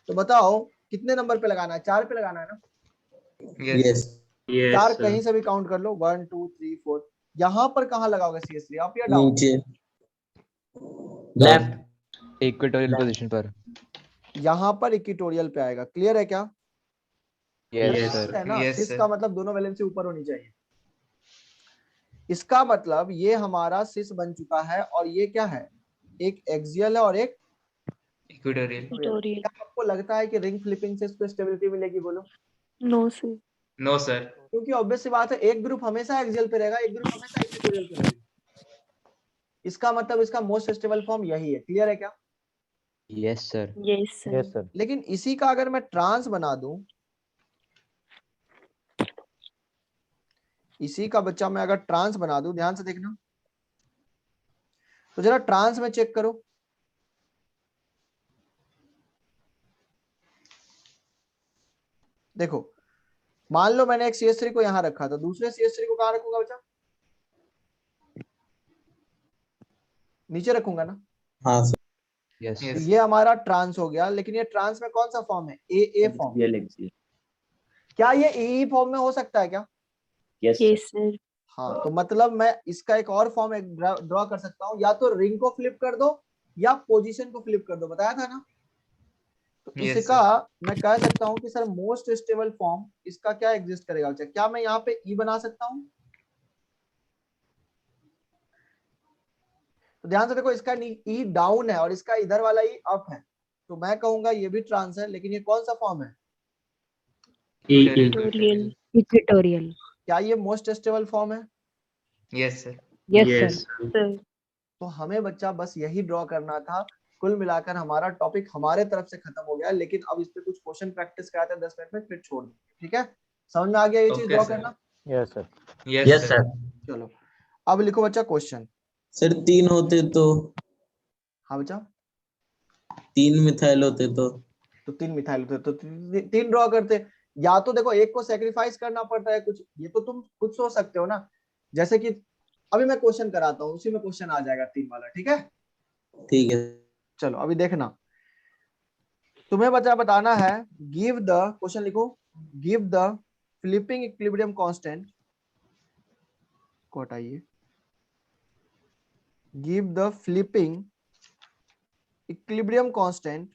तो बताओ कितने नंबर पे लगाना है? 4 पे लगाना है ना। Yes. Yes, 4 sir. कहीं से भी काउंट कर लो, 1 2 3 4। यहाँ पर कहाँ लगाओगे CH3, अप या डाउन? नीचे Left. इक्वेटोरियल पोजीशन पर यहाँ पर इक्वेटोरियल पे आएगा। क्लियर है क्या? यस Yes, सर है ना। Yes, सिस sir. का मतलब दोनों वैलेंसी ऊपर होनी चाहिए। इसका मतलब ये हमारा सिस बन चुका है, और ये क्या है? एक एक्सियल है और एक Equatorial. equatorial, क्या आपको लगता है कि रिंग फ्लिपिंग से इसको स्टेबिलिटी मिलेगी? बोलो। no sir, No, sir. क्योंकि ऑब्वियस सी बात है, एक ग्रुप हमेशा एक्सियल पे रहेगा, एक ग्रुप हमेशा इक्वेटोरियल पे रहेगा। इसका मतलब इसका मोस्ट स्टेबल फॉर्म यही है। क्लियर है क्या? Yes sir yes sir, yes sir लेकिन इसी का अगर मैं ट्रांस बना दूं, इसी का बच्चा मैं अगर ट्रांस बना दूं, ध्यान से देखना, तो जरा ट्रांस में चेक करो। देखो, मान लो मैंने एक CH3 को यहां रखा था, दूसरे CH3 को कहां रखूंगा बच्चा? नीचे रखूंगा ना। हाँ सर। यस तो Yes. ये हमारा ट्रांस हो गया, लेकिन ये ट्रांस में कौन सा फॉर्म है? ए फॉर्म। क्या ये ई फॉर्म में हो सकता है क्या? yes sir, हाँ, तो मतलब मैं इसका एक और फॉर्म एक ड्रॉ कर सकता हूँ, या तो रिंग को फ्लिप कर दो या पोजीशन को फ्लिप कर दो, बताया था ना। तो Yes, इसका sir. मैं कह सकता हूँ कि सर मोस्ट स्टेबल फॉर्म इसका क्या एग्जिस्ट करेगा बच्चा? क्या मैं यहाँ पे ई बना सकता हूँ? तो ध्यान से देखो, इसका ई डाउन है और इसका इधर वाला ई अप है, तो मैं कहूंगा ये भी ट्रांस है, लेकिन ये कौन सा फॉर्म है? equatorial, equatorial, क्या ये मोस्ट स्टेबल फॉर्म है? Yes, sir. yes Yes. sir, तो हमें बच्चा बस यही ड्रॉ करना था। कुल मिलाकर हमारा टॉपिक हमारे तरफ से खत्म हो गया, लेकिन अब इस पे कुछ क्वेश्चन प्रैक्टिस कराते हैं 10 मिनट में, फिर छोड़ देंगे। ठीक है, समझ में आ गया ये चीज Okay, ड्रॉ sir. करना? Yes sir Yes, sir. चलो, अब लिखो बच्चा क्वेश्चन। सर 3 होते तो, हाँ बच्चा, 3 मिथाइल होते तो 3 मिथाइल होते तो 3 ड्रॉ करते। या तो देखो, एक को सेक्रीफाइस करना पड़ता है कुछ, ये तो तुम खुद सोच सकते हो ना। जैसे कि अभी मैं क्वेश्चन कराता हूँ, उसी में क्वेश्चन आ जाएगा 3 वाला। ठीक है, ठीक है। चलो अभी देखना, तुम्हें बच्चा बताना है, गिव द, क्वेश्चन लिखो, give the flipping equilibrium constant को हटाइए, give the flipping equilibrium constant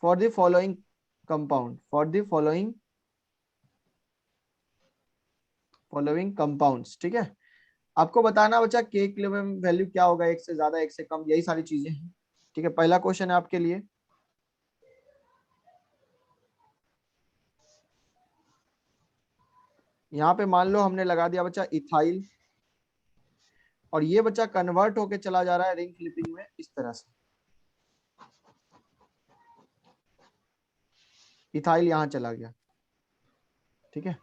for the following compound, for the following compounds। ठीक है, आपको बताना बच्चा के इक्विलिब्रियम वैल्यू क्या होगा, एक से ज्यादा, एक से कम, यही सारी चीजें हैं। ठीक है, पहला क्वेश्चन है आपके लिए। यहाँ पे मान लो हमने लगा दिया बच्चा इथाइल, और ये बच्चा कन्वर्ट होके चला जा रहा है रिंग फ्लिपिंग में इस तरह से। इथाइल यहाँ चला गया, ठीक है।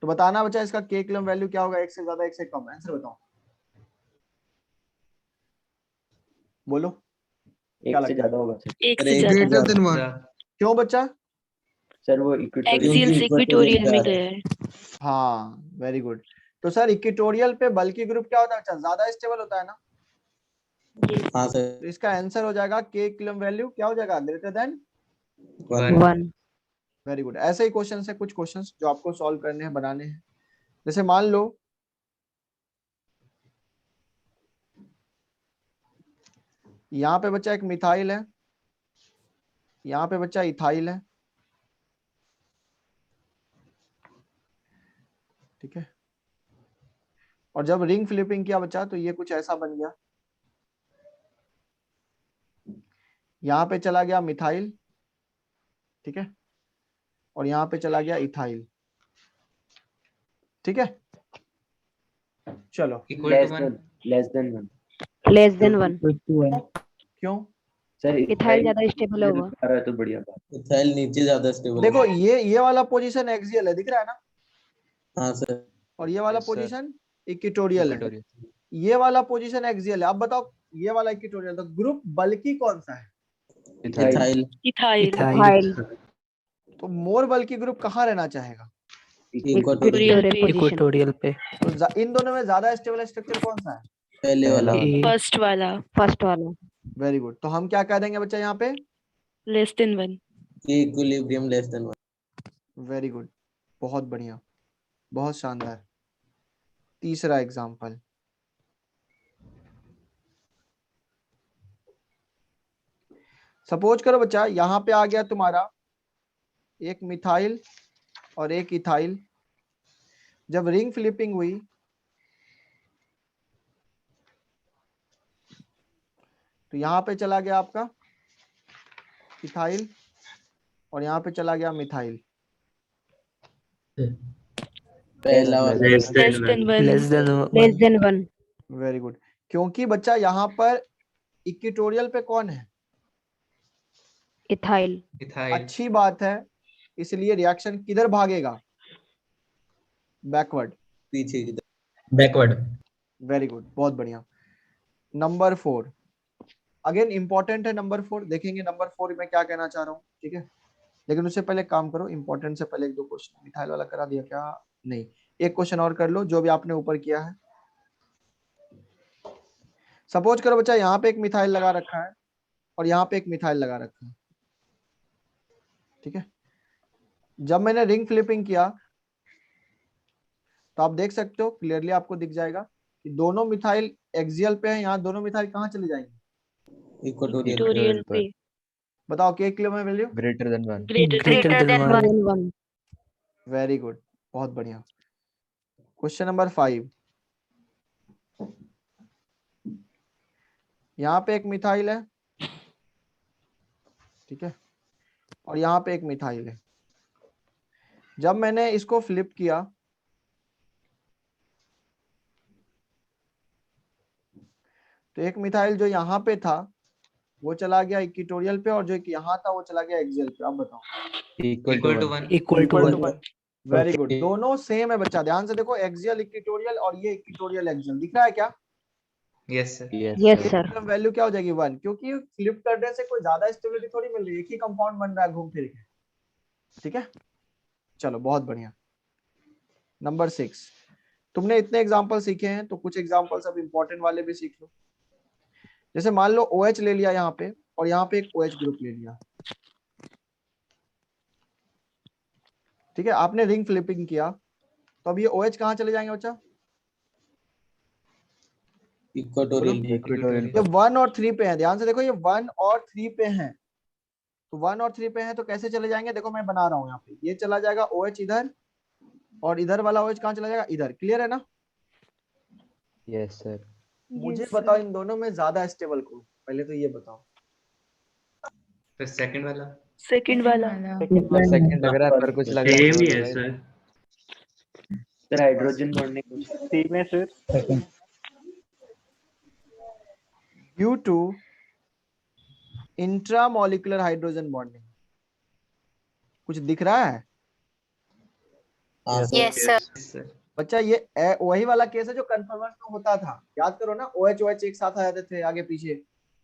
तो बताना बच्चा इसका के कूलम वैल्यू क्या होगा, एक से ज्यादा एक से कम, आंसर बताओ, बोलो क्या एक से लगता है? ज्यादा होगा सर। एक अरे से एक ज्यादा से ज्यादा। क्यों बच्चा? सर वो इक्वेटोरियल एक्सियल से इक्वेटोरियल में इक्वेटोरियल गया है। हाँ वेरी गुड। तो सर इक्वेटोरियल पे बल्कि ग्रुप क्या होता है बच्चा, ज्यादा स्टेबल होता है ना। हाँ सर। तो इसका आंसर हो जाएगा के कूलम वैल्यू क्या हो जाएगा, ग्रेटर देन 1। Very good. ऐसे ही क्वेश्चन है, कुछ क्वेश्चंस जो आपको सॉल्व करने हैं, बनाने हैं। जैसे मान लो यहाँ पे बच्चा एक मिथाइल है, यहाँ पे बच्चा इथाइल है, ठीक है। और जब रिंग फ्लिपिंग किया बच्चा तो ये कुछ ऐसा बन गया, यहाँ पे चला गया मिथाइल, ठीक है, और यहाँ पे चला गया इथाइल, ठीक है। चलो equal to 1। Less than 1। Less than 1। क्यों? सर इथाइल ज्यादा स्टेबल होगा। आ रहा है तो बढ़िया बात। इथाइल नीचे ज्यादा स्टेबल देखो ये वाला पोजीशन एक्सियल है, दिख रहा है ना, हाँ सर। और ये वाला Yes, sir. पोजीशन इक्वेटोरियल है। Equatorial. ये वाला पोजीशन एक्सियल है। अब बताओ ये वाला इक्वेटोरियल, तो ग्रुप बल्कि कौन सा है? इथाइल। इथाइल तो मोर बल्कि ग्रुप कहाँ रहना चाहेगा? इक्वेटोरियल। इक्वेटोरियल पे। तो इन दोनों में ज्यादा स्टेबल स्ट्रक्चर कौन सा है? पहले वाला। फर्स्ट वाला वेरी गुड। तो हम क्या कह देंगे बच्चा यहाँ पे? Less than 1। Equilibrium less than 1। Very good, बहुत बढ़िया, बहुत शानदार। तीसरा एग्जाम्पल, सपोज करो बच्चा यहाँ पे आ गया तुम्हारा एक मिथाइल और एक इथाइल, जब रिंग फ्लिपिंग हुई तो यहाँ पे चला गया आपका इथाइल और यहाँ पे चला गया मिथाइल। पहला वाला। Less than 1। Less than 1। Very good. क्योंकि बच्चा यहाँ पर इक्वेटोरियल पे कौन है? इथाइल। अच्छी बात है, इसलिए रिएक्शन किधर भागेगा? बैकवर्ड, पीछे की तरफ। बैकवर्ड। वेरी गुड, बहुत बढ़िया। नंबर 4 अगेन इंपॉर्टेंट है। नंबर 4 देखेंगे, नंबर 4 में क्या कहना चाह रहा हूँ, ठीक है। लेकिन उससे पहले काम करो, इंपॉर्टेंट से पहले एक दो क्वेश्चन। मिथाइल वाला करा दिया क्या? नहीं, एक क्वेश्चन और कर लो जो भी आपने ऊपर किया है। सपोज करो बच्चा यहाँ पे एक मिथाइल लगा रखा है और यहाँ पे एक मिथाइल लगा रखा है, ठीक है। जब मैंने रिंग फ्लिपिंग किया तो आप देख सकते हो, क्लियरली आपको दिख जाएगा कि दोनों मिथाइल एक्सियल पे है। यहाँ दोनों मिथाइल कहाँ चले जाएंगे? इक्वेटोरियल पे। बताओ के किलो में value? Greater than 1. Greater than 1। Very good, बहुत बढ़िया। क्वेश्चन नंबर 5, यहाँ पे एक मिथाइल है, ठीक है, और यहाँ पे एक मिथाइल है। जब मैंने इसको फ्लिप किया तो एक मिथाइल जो यहाँ पे था वो चला गया इक्वेटोरियल पे, और जो यहाँ था वो चला गया एक्सियल पे। आप बताओ। Equal to 1. Equal to 1। Very good, दोनों सेम है बच्चा। ध्यान से देखो, एक्सियल इक्वेटोरियल और ये इक्वेटोरियल एक्सियल दिख रहा है क्या? Yes sir. Yes sir. Value क्या हो जाएगी? 1, क्योंकि फ्लिप करने से कोई ज्यादा स्टेबिलिटी थोड़ी मिल रही है, एक ही कंपाउंड बन रहा है घूम फिर के, ठीक है। चलो बहुत बढ़िया। नंबर 6, तुमने इतने एग्जांपल सीखे हैं तो कुछ एग्जांपल्स अब इंपॉर्टेंट वाले भी सीख लो। जैसे मान लो OH ले लिया यहाँ पे, और यहाँ पे एक OH ग्रुप ले लिया, ठीक है। आपने रिंग फ्लिपिंग किया तो अब ये OH कहाँ चले जाएंगे बच्चा? इक्वेटोरियल। ये 1 और 3 पे है। ध्यान से देखो, ये 1 और 3 पे हैं। तो 1 और 3 पे हैं तो कैसे चले जाएंगे? देखो मैं बना रहा हूँ यहाँ पे, ये चला जाएगा OH इधर, और इधर वाला OH कहाँ चला जाएगा? इधर। क्लियर है ना? Yes, sir. मुझे बताओ इन दोनों में ज्यादा स्टेबल कौन? पहले तो ये बताओ। फिर सेकंड वाला। सेकंड वाला। Second लग रहा है, पर कुछ लग रहा सेम ही है है। Sir. Sir hydrogen bonding C में sir due to intramolecular hydrogen bonding. कुछ दिख रहा है हाँ सर Yes, sir. सर बच्चा? ये वही वाला केस है जो कन्फर्मर्स में होता था, याद करो ना, OH OH एक साथ आ जाते थे आगे पीछे।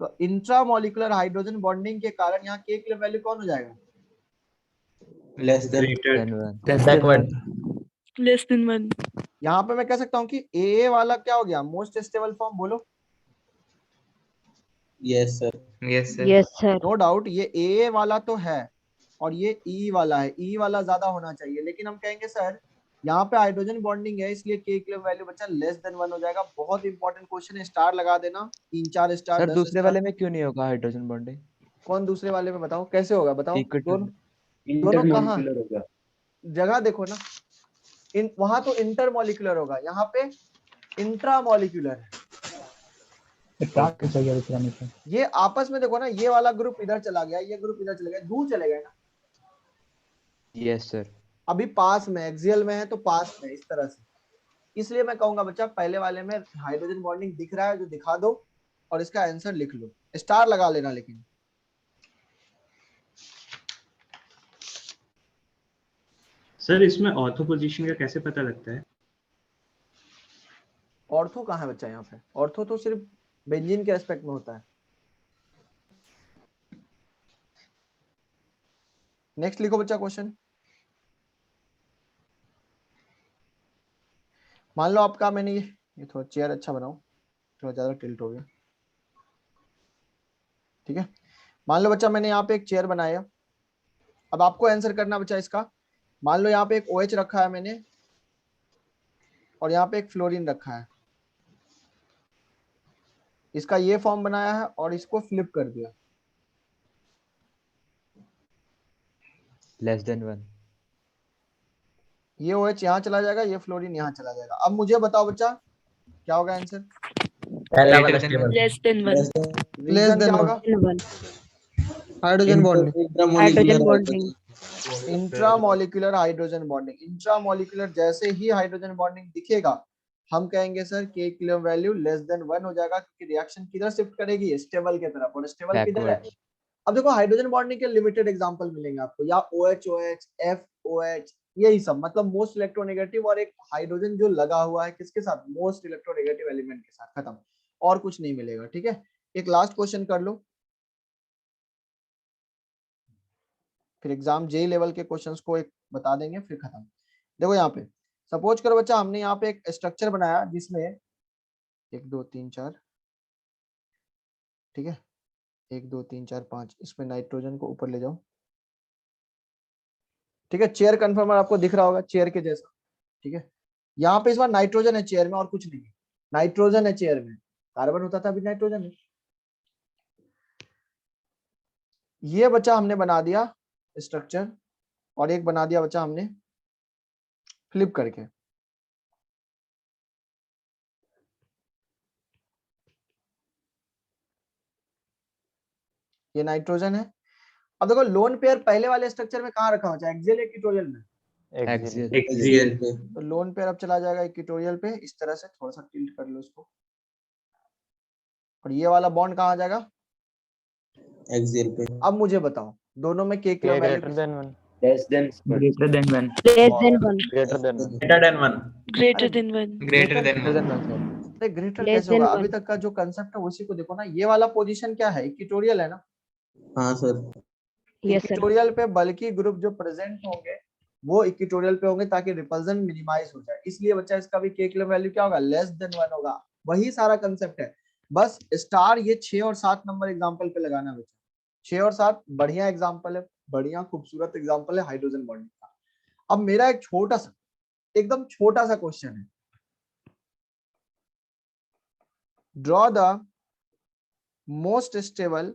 तो इंट्रामोलिकुलर हाइड्रोजन बॉन्डिंग के कारण यहाँ K के वैल्यू कौन हो जाएगा? Less than Less than one. Less than 1. यहाँ पे मैं कह सकता हूँ कि AA वाला क्या हो गया, मोस्ट स्टेबल फॉर्म। बोलो। Yes sir yes sir Yes, sir. No doubt ये AA वाला तो है और ये E वाला है, E वाला ज्यादा होना चाहिए, लेकिन हम कहेंगे सर यहाँ पे हाइड्रोजन बॉन्डिंग है इसलिए K के वैल्यू बच्चा लेस देन 1 हो जाएगा। बहुत इंपॉर्टेंट क्वेश्चन है, स्टार लगा देना, 3-4 स्टार। सर दूसरे वाले में क्यों नहीं होगा हाइड्रोजन बॉन्डिंग? कौन दूसरे वाले में? बताओ कैसे होगा, बताओ। Equatorial. दोनों कहाँ? इंटरमोलिकुलर होगा। जगह देखो ना, वहां तो इंटरमोलिकुलर होगा, यहाँ पे इंट्रामोलिकुलर है। ये आपस में देखो ना, ये वाला ग्रुप इधर चला गया, ये ग्रुप इधर चला गया, दूर चले गए ना। Yes sir. अभी पास में एक्सियल में है तो पास में इस तरह से, इसलिए मैं कहूंगा बच्चा पहले वाले में हाइड्रोजन बॉन्डिंग दिख रहा है जो दिखा दो और इसका आंसर लिख लो, स्टार लगा लेना। लेकिन सर इसमें ऑर्थो पोजीशन का कैसे पता लगता है? ऑर्थो कहाँ है बच्चा? यहाँ पे ऑर्थो तो सिर्फ बेंजीन के एस्पेक्ट में होता है। नेक्स्ट लिखो बच्चा क्वेश्चन। मान लो आपका, मैंने ये थोड़ा चेयर अच्छा बनाओ, थोड़ा ज्यादा टिल्ट हो गया, ठीक है। मान लो बच्चा मैंने यहाँ पे एक चेयर बनाया, अब आपको आंसर करना बच्चा इसका। मान लो यहाँ पे एक OH रखा है मैंने और यहाँ पे एक फ्लोरीन रखा है, इसका ये फॉर्म बनाया है और इसको फ्लिप कर दिया। Less than 1। ये OH यहाँ चला जाएगा, ये फ्लोरीन यहाँ चला जाएगा। अब मुझे बताओ बच्चा क्या होगा आंसर? Less than 1. रीजन क्या होगा? Hydrogen bonding. Intramolecular bonding. Intramolecular hydrogen bonding. Intramolecular जैसे ही हाइड्रोजन बॉन्डिंग दिखेगा हम कहेंगे सर K के वैल्यू लेस देन 1 हो जाएगा, क्योंकि रिएक्शन किधर शिफ्ट करेगी? स्टेबल की तरफ, और स्टेबल किधर है? अब देखो हाइड्रोजन बॉन्डिंग के लिमिटेड एग्जांपल मिलेंगे आपको, या OH OH FOH, यही सब, मतलब मोस्ट इलेक्ट्रोनेगेटिव और एक हाइड्रोजन जो लगा हुआ है किसके साथ? मोस्ट इलेक्ट्रोनेगेटिव एलिमेंट के साथ, खत्म, और कुछ नहीं मिलेगा। ठीक है, एक लास्ट क्वेश्चन कर लो, फिर एग्जाम JEE लेवल के क्वेश्चंस को एक बता देंगे, फिर खत्म। देखो यहाँ पे सपोज करो बच्चा, हमने यहाँ पे एक स्ट्रक्चर बनाया जिसमें 1 2 3 4, ठीक है, 1 2 3 4 5, इसमें नाइट्रोजन को ऊपर ले जाओ, ठीक है। चेयर कन्फर्मर आपको दिख रहा होगा चेयर के जैसा, ठीक है। यहाँ पे इस बार नाइट्रोजन है चेयर में और कुछ नहीं है, नाइट्रोजन है चेयर में, कार्बन होता था अभी नाइट्रोजन है। ये बच्चा हमने बना दिया स्ट्रक्चर, और एक बना दिया बच्चा हमने फ्लिप करके। ये नाइट्रोजन है। अब देखो लोन पेयर पहले वाले स्ट्रक्चर में कहाँ रखा हुआ है? एक्सियल या इक्वेटोरियल में? एक्सियल। तो लोन पेयर अब चला जाएगा इक्वेटोरियल पे, इस तरह से थोड़ा सा टिल्ट कर लो इसको, और ये वाला बॉन्ड कहाँ आ जाएगा? एक्सियल पे। अब मुझे बताओ दोनों में K की value greater than 1। Less then greater than 1। Less than 1. Greater than 1। Greater than 1. Greater than greater than 1 sir. अरे ग्रेटर Less कैसे होगा? than अभी one. तक का जो कंसेप्ट है उसी को देखो ना। ये वाला पोजीशन क्या है? इक्वेटोरियल है ना? हाँ सर। Yes, sir. इक्वेटोरियल पे बल्कि ग्रुप जो प्रेजेंट होंगे वो इक्वेटोरियल पे होंगे ताकि रिपल्जन मिनिमाइज हो जाए, इसलिए बच्चा इसका भी K की वैल्यू क्या होगा? लेस देन 1 होगा। वही सारा कंसेप्ट है, बस स्टार ये 6 और 7 नंबर एग्जांपल पे लगाना बच्चा। 6 और 7 बढ़िया एग्जांपल है, बढ़िया खूबसूरत एग्जांपल है हाइड्रोजन बॉन्डिंग का। अब मेरा एक छोटा सा, एकदम छोटा सा क्वेश्चन है, draw the most stable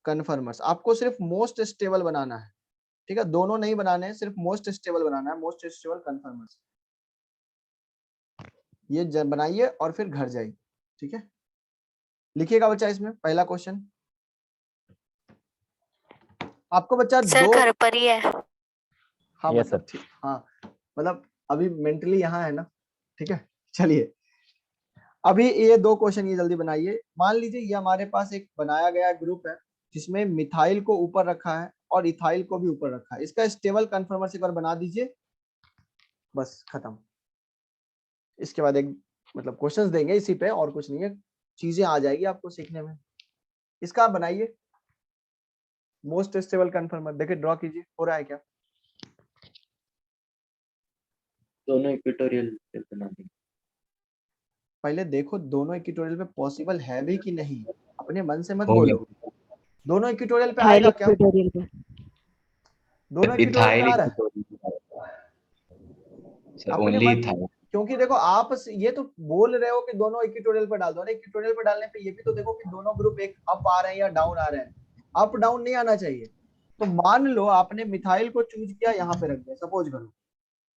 conformers. आपको सिर्फ मोस्ट स्टेबल बनाना है, ठीक है, दोनों नहीं बनाने हैं, सिर्फ मोस्ट स्टेबल बनाना है, मोस्ट स्टेबल कन्फर्मर्स। ये बनाइए और फिर घर जाइए, ठीक है। लिखिएगा बच्चा इसमें पहला क्वेश्चन आपको बच्चा सर दो, घर पर ही है। हाँ Yes, मतलब ठीक, हाँ मतलब अभी मेंटली यहाँ है ना, ठीक है, चलिए अभी ये 2 क्वेश्चन ये जल्दी बनाइए। मान लीजिए ये हमारे पास एक बनाया गया ग्रुप है जिसमें मिथाइल को ऊपर रखा है और इथाइल को भी ऊपर रखा है। इसका स्टेबल कन्फर्मर एक बार बना दीजिए, बस खत्म। इसके बाद एक मतलब क्वेश्चंस देंगे इसी पे, और कुछ नहीं है, चीजें आ जाएगी आपको सीखने में। इसका आप बनाइए मोस्ट स्टेबल कन्फर्मर। देखिए ड्रॉ कीजिए, हो रहा है क्या? दोनों इक्वेटोरियल पे बना देंगे। पहले देखो दोनों इक्वेटोरियल पे पॉसिबल है भी कि नहीं, अपने मन से मत हो गया। बोलो। दोनों इक्वेटोरियल पे इथाइल आएगा क्या? इक्वेटोरियल पे। दोनों इक्वेटोरियल पे आ रहा है सर अपने ओनली मन, इथाइल। क्योंकि देखो आप ये तो बोल रहे हो कि दोनों इक्वेटोरियल पे डाल दो। अरे इक्वेटोरियल पे डालने पे ये भी तो देखो कि दोनों ग्रुप एक अप आ रहे हैं या डाउन आ रहे हैं। अप डाउन नहीं आना चाहिए। तो मान लो आपने मिथाइल को चूज किया, यहाँ पे रख दिया, सपोज करो,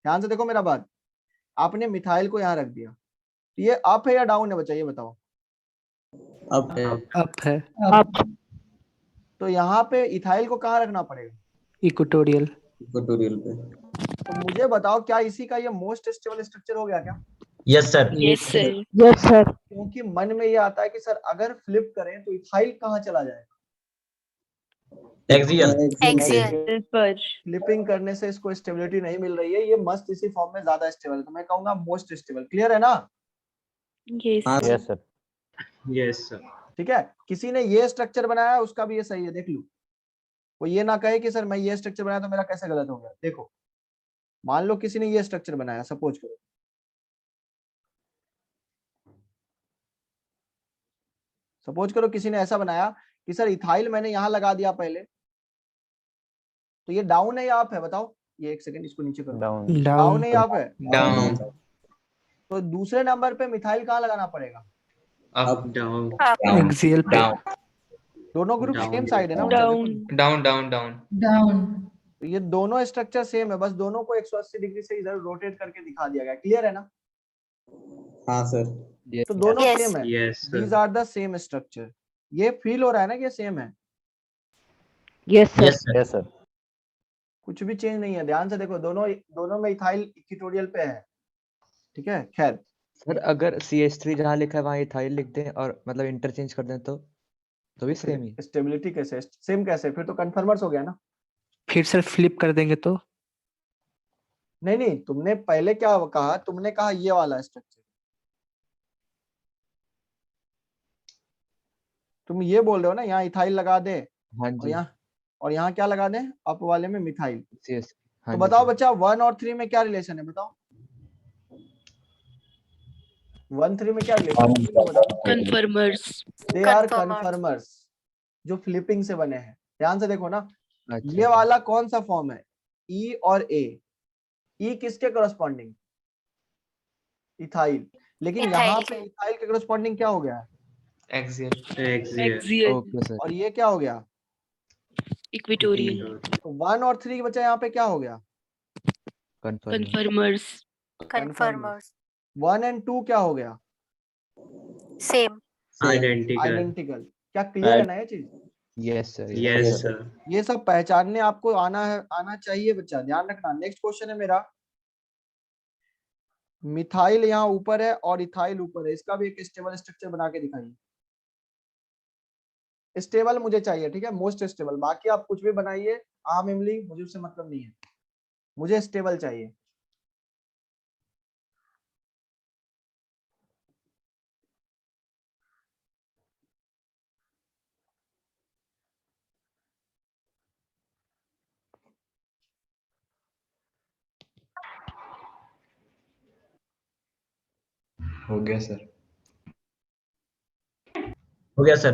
ध्यान से देखो मेरा बात, आपने मिथाइल को यहाँ रख दिया, तो ये अप है या डाउन है बच्चा, ये बताओ। अब है। अप है। अप। तो यहाँ पे इथाइल को कहाँ रखना पड़ेगा? इक्वेटोरियल। इक्वेटोरियल पे। तो मुझे बताओ क्या इसी का ये मोस्ट स्टेबल स्ट्रक्चर हो गया क्या? Yes sir. Yes, sir. Yes sir. क्योंकि मन में ये आता है कि सर अगर फ्लिप करें तो इथाइल कहाँ चला जाएगा? एक्सियल। Axial. पर फ्लिपिंग करने से इसको स्टेबिलिटी नहीं मिल रही है, ये मस्त इसी फॉर्म में ज्यादा स्टेबल, तो मैं कहूंगा मोस्ट स्टेबल। क्लियर है ना? yes, हाँ यस सर। Yes sir. ठीक है, किसी ने ये स्ट्रक्चर बनाया उसका भी ये सही है, देख लो। वो ये ना कहे कि सर मैं ये स्ट्रक्चर बनाया तो मेरा कैसे गलत हो गया। देखो मान लो किसी ने ये स्ट्रक्चर बनाया, सपोज करो, किसी ने ऐसा बनाया कि सर इथाइल मैंने यहाँ लगा दिया पहले, तो ये डाउन है या अप है बताओ? ये एक सेकंड इसको नीचे करो। डाउन। डाउन है या अप है? डाउन। तो दूसरे नंबर पे मिथाइल कहाँ लगाना पड़ेगा? अप। डाउन। एक्सियल पे। डाउन। दोनों ग्रुप Down. सेम साइड है ना बच्चा, देखो। down. Down down down. तो ये दोनों स्ट्रक्चर सेम है, बस दोनों को 180 डिग्री से इधर रोटेट करके दिखा दिया गया। क्लियर है ना? हाँ सर। तो दोनों Yes. सेम है, yes these sir. Are the same structure. ये फील हो रहा है ना कि ये सेम है, yes sir. Yes sir. Yes sir. कुछ भी चेंज नहीं है। ध्यान से देखो, दोनों में इथाइल इक्वेटोरियल पे है, ठीक है। खैर सर अगर CH3 जहाँ लिखा है वहाँ इथाइल लिख दें और मतलब इंटरचेंज कर दें तो भी सेम ही। स्टेबिलिटी कैसे सेम, कैसे? फिर तो कन्फर्मर्स हो गया ना। फिर सर फ्लिप कर देंगे तो नहीं, तुमने पहले क्या कहा? तुमने कहा ये वाला स्ट्रक्चर, तुम ये बोल रहे हो ना यहाँ इथाइल लगा दे हाँ और जी। यहाँ क्या लगा दें? अप वाले में मिथाइल। CS। हाँ तो जी बताओ सर। बच्चा 1 और 3 में क्या रिलेशन है? बताओ 1 3 में क्या रिलेशन है? Confirmers. They are Confirmers. Conformers, जो फ्लिपिंग से बने हैं। ध्यान से देखो ना, अच्छा। ये वाला कौन सा फॉर्म है? ई और ए। ई किसके करस्पॉन्डिंग? इथाइल। लेकिन इथाइल यहाँ के। पे इथाइल के करस्पॉन्डिंग क्या हो गया? Axial. Axial. Axial. Okay sir. और ये क्या हो गया? Equatorial. तो 1 और 3 के बच्चा यहाँ पे क्या हो गया? कंफर्म। Confirmers. Confirmers. 1 एंड 2 क्या हो गया? Same. आइडेंटिकल। आइडेंटिकल। क्या क्लियर है ना ये चीज? Yes sir. Yes sir. ये सब पहचानने आपको आना चाहिए बच्चा, ध्यान रखना। नेक्स्ट क्वेश्चन है मेरा, मिथाइल यहाँ ऊपर है और इथाइल ऊपर है, इसका भी एक स्टेबल स्ट्रक्चर बना के दिखाइए। स्टेबल मुझे चाहिए, ठीक है, मोस्ट स्टेबल। बाकी आप कुछ भी बनाइए, आम इमली, मुझे उससे मतलब नहीं है, मुझे स्टेबल चाहिए। हो गया सर। हो गया सर।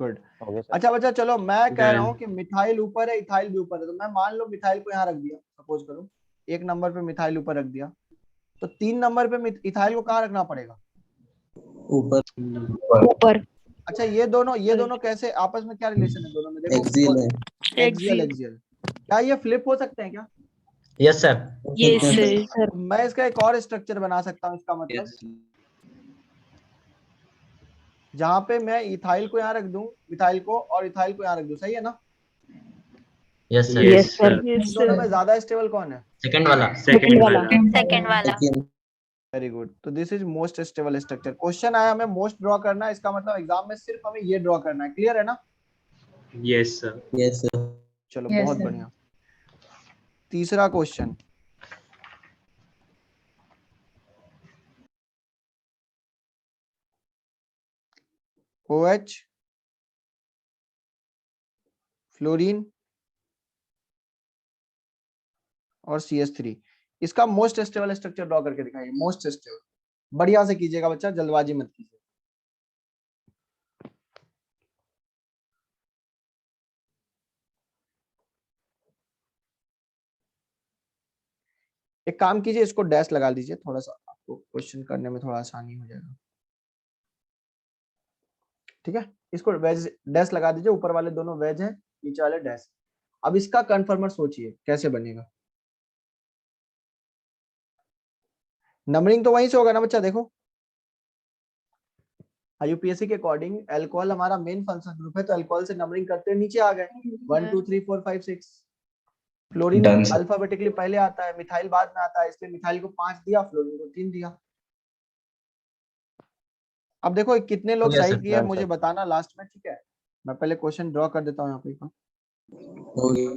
गुड। हो गया सर। अच्छा बच्चा चलो, मैं कह रहा Done. हूँ कि मिथाइल ऊपर है इथाइल भी ऊपर है, तो मैं मान लो मिथाइल को यहाँ रख दिया, सपोज करो 1 नंबर पे मिथाइल ऊपर रख दिया, तो 3 नंबर पे इथाइल को कहाँ रखना पड़ेगा? ऊपर। ऊपर। अच्छा ये दोनों कैसे आपस में क्या रिलेशन है दोनों में? देखो एक्सियल है। एक्सियल। एक्सियल। क्या ये फ्लिप हो सकते हैं क्या? Yes sir. Yes, sir. मैं इसका एक और स्ट्रक्चर बना सकता हूँ, इसका मतलब जहाँ पे मैं इथाइल को यहाँ रख दूं, मिथाइल को, और इथाइल को यहाँ रख दूं, सही है ना? Yes sir. Yes sir. Yes, दोनों में sir. ज्यादा स्टेबल कौन है? सेकंड वाला। सेकंड वाला। Second वाला. Very good. तो this is most stable structure. Question आया हमें मोस्ट ड्रॉ करना है, इसका मतलब एग्जाम में सिर्फ हमें ये ड्रॉ करना है। क्लियर है ना? Yes sir. Yes sir. चलो बहुत बढ़िया। तीसरा क्वेश्चन, OH, फ्लोरीन और CH3, इसका मोस्ट स्टेबल स्ट्रक्चर ड्रॉ करके दिखाइए। मोस्ट स्टेबल, बढ़िया से कीजिएगा बच्चा, जल्दबाजी मत कीजिए। एक काम कीजिए, इसको डैश लगा दीजिए, थोड़ा सा आपको क्वेश्चन करने में थोड़ा आसानी हो जाएगा। ठीक है, इसको वेज डैश लगा दीजिए, ऊपर वाले दोनों वेज हैं, नीचे वाले डैश। अब इसका कन्फर्मर सोचिए कैसे बनेगा। नंबरिंग तो वहीं से होगा ना बच्चा, देखो IUPAC के अकॉर्डिंग अल्कोहल हमारा मेन फंक्शन ग्रुप है, तो अल्कोहल से नंबरिंग करते हुए नीचे आ गए 1 2 3 4 5 6। Fluorine Done, sir. अल्फाबेटिकली पहले आता है, मिथाइल बाद में आता है, इसलिए मिथाइल को 5 दिया, फ्लोरीन को 3 दिया। अब देखो कितने लोग Yes, सही sir. किए Done, मुझे sir. बताना लास्ट में, ठीक है? मैं पहले क्वेश्चन ड्रॉ कर देता हूँ यहाँ पे। हो गया।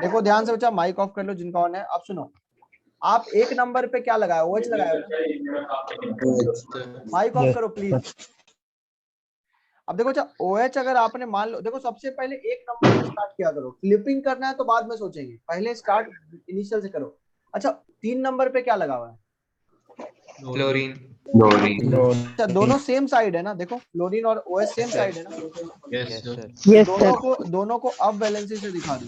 देखो ध्यान से बच्चा, माइक ऑफ कर लो जिनका ऑन है। अब सुनो, आप एक नंबर पे क्या लगाया? OH लगाया ना? माइक ऑफ करो प्लीज। अब देखो अच्छा, OH अगर आपने मान लो, देखो सबसे पहले एक नंबर से स्टार्ट किया करो, फ्लिपिंग करना है तो बाद में सोचेंगे, पहले स्टार्ट इनिशियल से करो। अच्छा 3 नंबर पे क्या लगा हुआ है? फ्लोरीन। अच्छा दोनों सेम साइड है ना, देखो फ्लोरीन और OH सेम साइड है ना? Yes sir. यस दोनों को अब वैलेंसी से दिखा दो।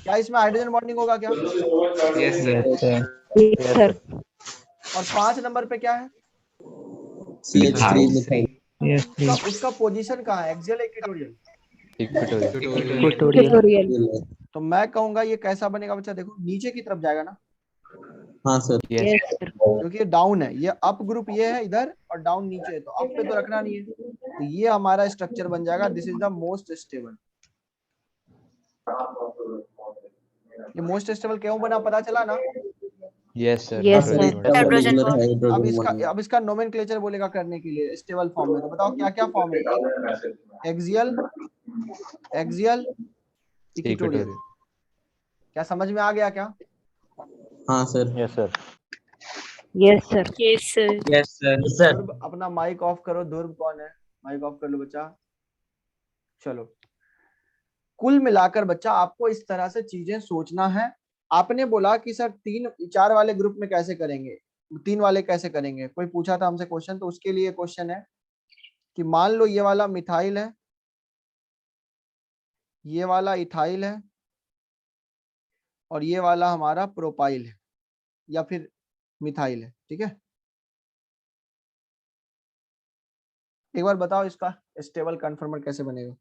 क्या इसमें हाइड्रोजन बॉन्डिंग होगा क्या? Yes sir. Yes sir. और 5 नंबर पे क्या है? CH3 methyl. उसका पोजीशन कहाँ है? एक्सियल या इक्वेटोरियल? इक्वेटोरियल। इक्वेटोरियल। तो मैं कहूंगा ये कैसा बनेगा बच्चा, देखो नीचे की तरफ जाएगा ना, हाँ सर। Yes sir. क्योंकि ये डाउन है, ये अप ग्रुप ये है इधर और डाउन नीचे है, तो अप पे तो रखना नहीं है, तो ये हमारा स्ट्रक्चर बन जाएगा। This is the most stable. ये मोस्ट स्टेबल क्यों बना पता चला ना? Yes sir. Yes, sir sir. इसका हाइड्रोजन रेगुलर बॉन्ड। हाइड्रोजन अब इसका नोमेनक्लेचर बोलेगा करने के लिए स्टेबल फॉर्म में, तो बताओ क्या क्या फॉर्म है? Axial, axial, equatorial. इक्वेटोरियल। क्या समझ में आ गया क्या? हाँ sir. Yes sir. Yes sir. Yes sir. Yes, sir. Yes, sir. ध्रुव अपना माइक ऑफ करो। ध्रुव कौन है? माइक ऑफ कर लो बच्चा। चलो कुल मिलाकर बच्चा आपको इस तरह से चीजें सोचना है। आपने बोला कि सर 3 4 वाले ग्रुप में कैसे करेंगे, 3 वाले कैसे करेंगे, कोई पूछा था हमसे क्वेश्चन, तो उसके लिए क्वेश्चन है कि मान लो ये वाला मिथाइल है, ये वाला इथाइल है और ये वाला हमारा प्रोपाइल है या फिर मिथाइल है, ठीक है? एक बार बताओ इसका स्टेबल कन्फर्मर कैसे बनेगा?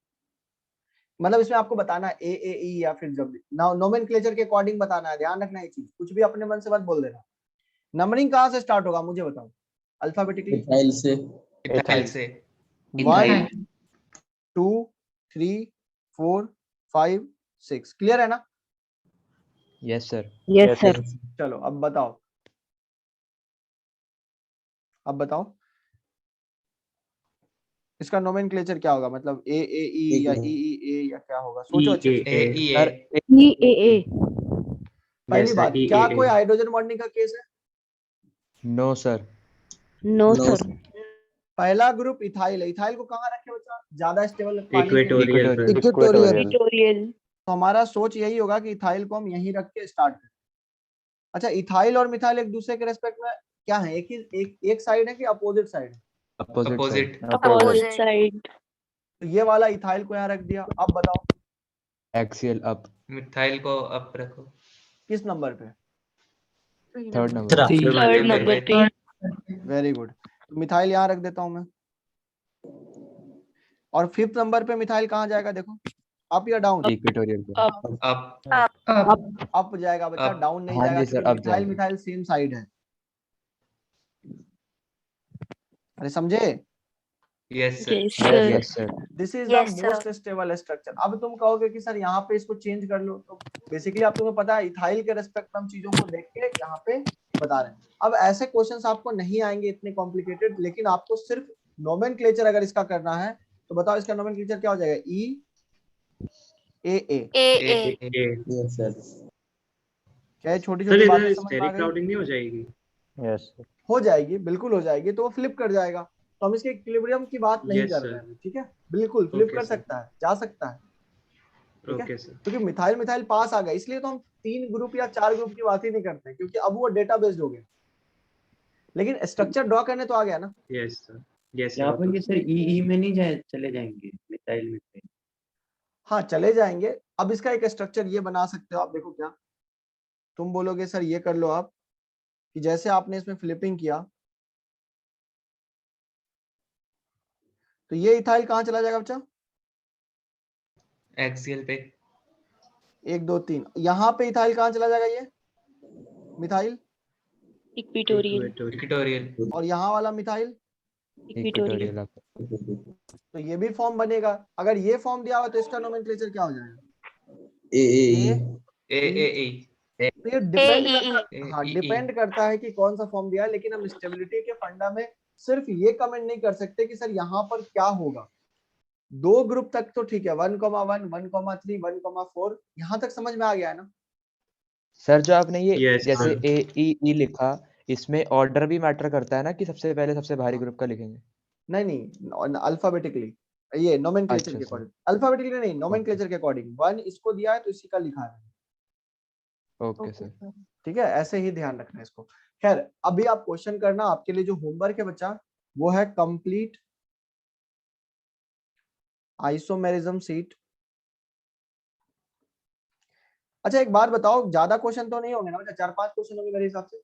मतलब इसमें आपको बताना है AAE या फिर जब नोमेनक्लेचर के अकॉर्डिंग बताना है, ध्यान रखना ये चीज, कुछ भी अपने मन से मत बोल देना। नंबरिंग कहाँ से स्टार्ट होगा मुझे बताओ? अल्फाबेटिकली मिथाइल से। इथाइल से। 1 2 3 4 5 6। क्लियर है ना? Yes sir. Yes sir. चलो अब बताओ, अब बताओ इसका नोमेनक्लेचर क्या होगा? मतलब AAE या EEA या क्या होगा? सोचो अच्छे से। AEA। EAA। पहली Yes, बात, sir, क्या EAA. कोई हाइड्रोजन बॉन्डिंग का केस है? No sir. No No, sir. पहला ग्रुप इथाइल है, इथाइल को कहाँ रखे बच्चा? ज्यादा स्टेबल पानी के लिए? इक्वेटोरियल पे। इक्वेटोरियल। इक्वेटोरियल। तो हमारा सोच यही होगा कि इथाइल को हम यहीं रख के स्टार्ट करें। अच्छा इथाइल और मिथाइल एक दूसरे के रेस्पेक्ट में क्या है? एक साइड है कि अपोजिट साइड है? अपोजिट। Opposite. साइड। तो ये वाला इथाइल को यहाँ रख दिया। अब बताओ एक्सियल अप। मिथाइल को अप रखो। किस नंबर पे? Third number. थर्ड नंबर पे। Very good. तो मिथाइल यहाँ रख देता हूँ मैं। और 5th नंबर पे मिथाइल कहाँ जाएगा? देखो अप या डाउन? इक्वेटोरियल पे। अप। अप जाएगा बच्चा, Up. डाउन नहीं हाँ जाएगा, जी सर, क्योंकि up मिथाइल जाएगा। मिथाइल सेम साइड है। अरे समझे? Yes sir Yes, sir. Yes, sir. This is Yes, the sir. Most stable structure. अब तुम कहोगे कि सर यहाँ पे इसको चेंज कर लो, तो बेसिकली आप तुम्हें पता है इथाइल के रेस्पेक्ट में हम चीजों को देख के यहाँ पे बता रहे हैं। अब ऐसे क्वेश्चंस आपको नहीं आएंगे इतने कॉम्प्लिकेटेड, लेकिन आपको सिर्फ नोमेनक्लेचर अगर इसका करना है तो बताओ इसका नोमेनक्लेचर क्या हो जाएगा? ई ए ए। A. Yes, sir. क्या छोटी सर छोटी इधर बातें समझ में आ स्टेरिक गई? क्राउडिंग नहीं हो जाएगी? Yes sir. हो जाएगी, बिल्कुल हो जाएगी, तो वो फ्लिप कर जाएगा। तो हम इसके इक्विलिब्रियम की बात नहीं Yes, कर sir. रहे हैं, ठीक है? बिल्कुल फ्लिप Okay, कर sir. सकता है, जा सकता है, ठीक है? Okay sir. क्योंकि मिथाइल मिथाइल पास आ गया, इसलिए तो हम 3 ग्रुप या 4 ग्रुप की बात ही नहीं करते, क्योंकि अब वो डेटा बेस्ड हो गया। लेकिन स्ट्रक्चर ड्रॉ करने तो आ गया ना। यस सर, यस यहाँ पर सर। ये सर ई में नहीं जाए, चले जाएंगे मिथाइल में से। हाँ चले जाएंगे। अब इसका एक स्ट्रक्चर ये बना सकते हो आप, देखो क्या तुम बोलोगे सर ये कर लो आप, कि जैसे आपने इसमें फ्लिपिंग किया तो ये इथाइल कहाँ चला जाएगा बच्चा? एक्सियल पे 1 2 3। यहाँ पे इथाइल कहाँ चला जाएगा? ये मिथाइल। Equatorial. इक्वेटोरियल। और यहाँ वाला मिथाइल, Equatorial. Equatorial. तो ये भी फॉर्म बनेगा। अगर ये फॉर्म दिया हुआ तो इसका नोमेनक्लेचर क्या हो जाएगा? A ए ए ए तो ये डिपेंड AEE. करता, हाँ डिपेंड करता है कि कौन सा फॉर्म दिया है। लेकिन हम स्टेबिलिटी के फंडा में सिर्फ ये कमेंट नहीं कर सकते कि सर यहाँ पर क्या होगा। 2 ग्रुप तक तो ठीक है, 1,1 1,3 1,4 यहाँ तक समझ में आ गया है ना? सर जो आपने ये Yes, जैसे sir. ए ई लिखा, इसमें ऑर्डर भी मैटर करता है ना, कि सबसे पहले सबसे भारी ग्रुप का लिखेंगे? नहीं, अल्फाबेटिकली, ये नोमेनक्लेचर अच्छा, के sir. अकॉर्डिंग, अल्फाबेटिकली नहीं, नोमेनक्लेचर के अकॉर्डिंग। 1 इसको दिया है तो इसी का लिखा है, ओके सर। ठीक है? ऐसे ही ध्यान रखना है इसको। खैर अभी आप क्वेश्चन करना, आपके लिए जो होमवर्क है बच्चा वो है कंप्लीट आइसोमेरिज्म सीट। अच्छा एक बात बताओ, ज्यादा क्वेश्चन तो नहीं होंगे ना बच्चा? 4-5 क्वेश्चन होंगे मेरे हिसाब से।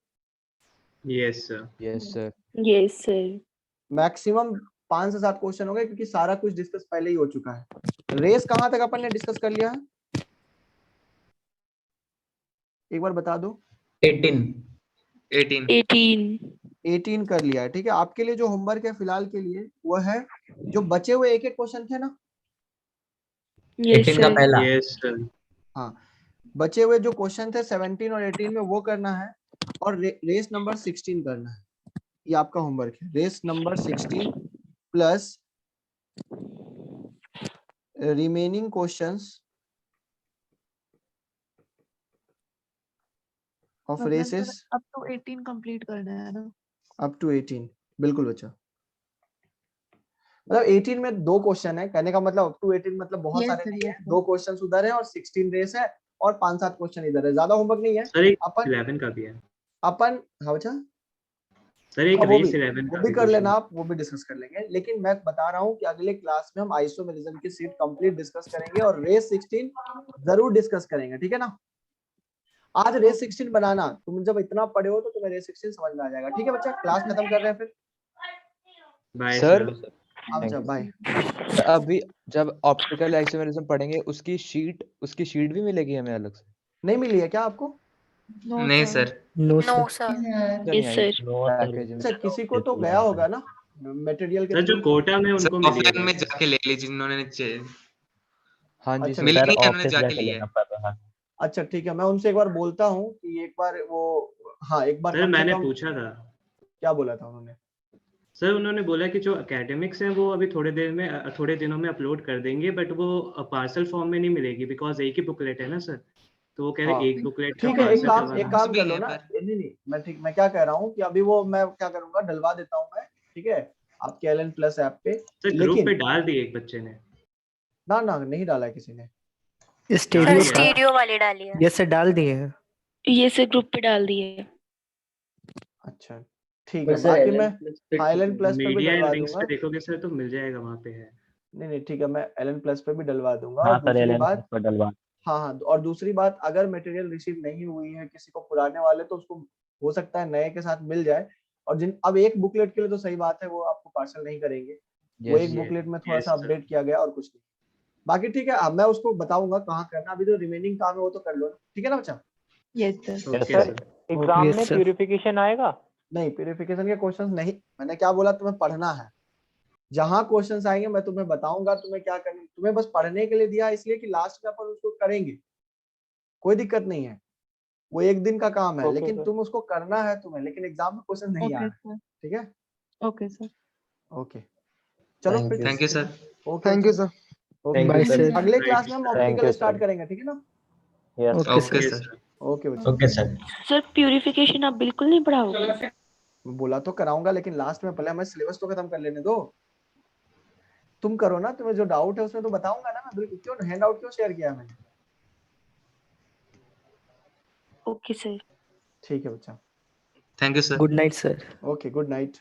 Yes sir. Yes sir. Yes, sir. Maximum 5 से 7 क्वेश्चन होंगे, क्योंकि सारा कुछ डिस्कस पहले ही हो चुका है। रेस कहां तक अपन ने डिस्कस कर लिया है एक बार बता दो? 18 18 कर लिया है, ठीक है? आपके लिए जो होमवर्क है फिलहाल के लिए वो है जो बचे हुए एक क्वेश्चन थे ना, Yes, 18 का sir. पहला। Yes sir. हाँ बचे हुए जो क्वेश्चन थे 17 और 18 में वो करना है, और रेस नंबर 16 करना है। ये आपका होमवर्क है, race number 16 plus remaining questions of races up to 18 complete करना है ना? Up to 18। बिल्कुल बच्चा, मतलब 18 में 2 क्वेश्चन है, कहने का मतलब अप टू 18 मतलब बहुत Yes, सारे sir, नहीं है, yes, sir. 2 क्वेश्चन उधर है और 16 रेस है और 5-7 क्वेश्चन इधर है, ज्यादा होमवर्क नहीं है। सर एक अपन 11 का भी है। अपन हाँ बच्चा, सर एक हाँ, वो रेस भी 11 वो का भी भी कर लेना क्वेश्चन। आप, वो भी डिस्कस कर लेंगे। लेकिन मैं बता रहा हूँ कि अगले क्लास में हम आइसोमेरिज्म की सीट कंप्लीट डिस्कस करेंगे और रेस 16 जरूर डिस्कस करेंगे, ठीक है ना? आज रेस 16 बनाना, तुम जब इतना पढ़े हो तो तुम्हें रेस 16 समझ में आ जाएगा, ठीक है बच्चा? क्लास खत्म कर रहे हैं फिर। Bye sir sir. आप जब बाय। तो अभी जब ऑप्टिकल आइसोमेरिज्म पढ़ेंगे उसकी शीट भी मिलेगी हमें अलग से? नहीं मिली है क्या आपको? नहीं sir. No No, sir. sir. Yes, sir. Package में? अच्छा किसी को तो गया होगा ना मटेरियल के सर जो थ्रू? कोटा में सर उनको ऑफलाइन में मिलेगी। जाके ले लीजिए जिन्होंने हाँ जी अच्छा सर। मिली सर नहीं है, उन्होंने ऑफिस जाके जाके ली है। लेना पड़ रहा है। अच्छा ठीक है, मैं उनसे एक बार बोलता हूँ कि एक बार वो, हाँ एक बार सर कम से मैंने कम। पूछा था। क्या बोला था उन्होंने? सर उन्होंने बोला कि जो एकेडमिक्स हैं वो अभी थोड़े दिनों में अपलोड कर देंगे, बट वो पार्सल फॉर्म में नहीं मिलेगी, बिकॉज एक ही बुकलेट है ना सर, तो वो कह रहे हाँ, एक बुकलेट का ठीक है, एक पार्सल काम करवाना। कर लो ना। नहीं मैं क्या कह रहा हूँ कि अभी वो मैं क्या करूंगा, डलवा देता हूँ मैं, ठीक है, आपके एलन प्लस ऐप पे। सर ग्रुप लेकिन पे डाल दिए एक बच्चे ने। ना नहीं डाला है किसी ने। सर स्टेडियो था। स्टीरियो वाले डालिए। यस सर डाल दिए हैं। ये सर ग्रुप पे डाल दिए। अच्छा ठीक है, बाकी मैं एलन प्लस पे भी मीडिया डलवा लिंक्स दूंगा। पे देखोगे सर तो मिल जाएगा, वहाँ पे है। नहीं ठीक है, मैं एलन प्लस पे भी डलवा दूंगा। हाँ और सर दूसरी एलन बात, पर डलवा। हाँ और दूसरी बात, अगर मटेरियल रिसीव नहीं हुई है किसी को पुराने वाले, तो उसको हो सकता है नए के साथ मिल जाए। और जिन अब एक बुकलेट के लिए तो सही बात है, वो आपको पार्सल नहीं करेंगे। वो एक बुकलेट में थोड़ा सा अपडेट किया गया और कुछ नहीं। बाकी ठीक है, अब मैं उसको बताऊंगा कहाँ करना। अभी जो रिमेनिंग काम है वो तो कर लो, ठीक है ना बच्चा? Yes sir. एग्जाम में प्यूरिफिकेशन आएगा? नहीं, प्यूरिफिकेशन के क्वेश्चंस नहीं, मैंने क्या बोला, तुम्हें पढ़ना है। जहां क्वेश्चंस आएंगे मैं तुम्हें बताऊंगा तुम्हें क्या करना, तुम्हें बस पढ़ने के लिए दिया इसलिए कि लास्ट में अपन उसको करेंगे, कोई दिक्कत नहीं है, वो एक दिन का काम है, Okay, लेकिन sir. तुम उसको करना है तुम्हें, लेकिन एग्जाम में क्वेश्चन नहीं आ ओके रहा है, सर, ठीक है? ओके सर, ओके चलो Thank फिर you. Thank you sir. Okay thank you sir. Okay bye sir. अगले क्लास में हम Thank optical you, start sir. करेंगे, ठीक है ना? Yes okay okay sir. Sir. Okay बच्चों, ओके सर। सर प्यूरिफिकेशन आप बिल्कुल नहीं पढ़ाओगे? बोला तो कराऊंगा, लेकिन लास्ट में पहले हमें सिलेबस तो खत्म कर लेने दो। तुम करो ना, तुम्हें जो डाउट है उसमें तो बताऊंगा ना मैं, बिल्कुल। क्यों हैंड आउट क्यों शेयर किया मैंने? Okay sir. ठीक है बच्चा, thank you sir. Good night sir. Okay good night.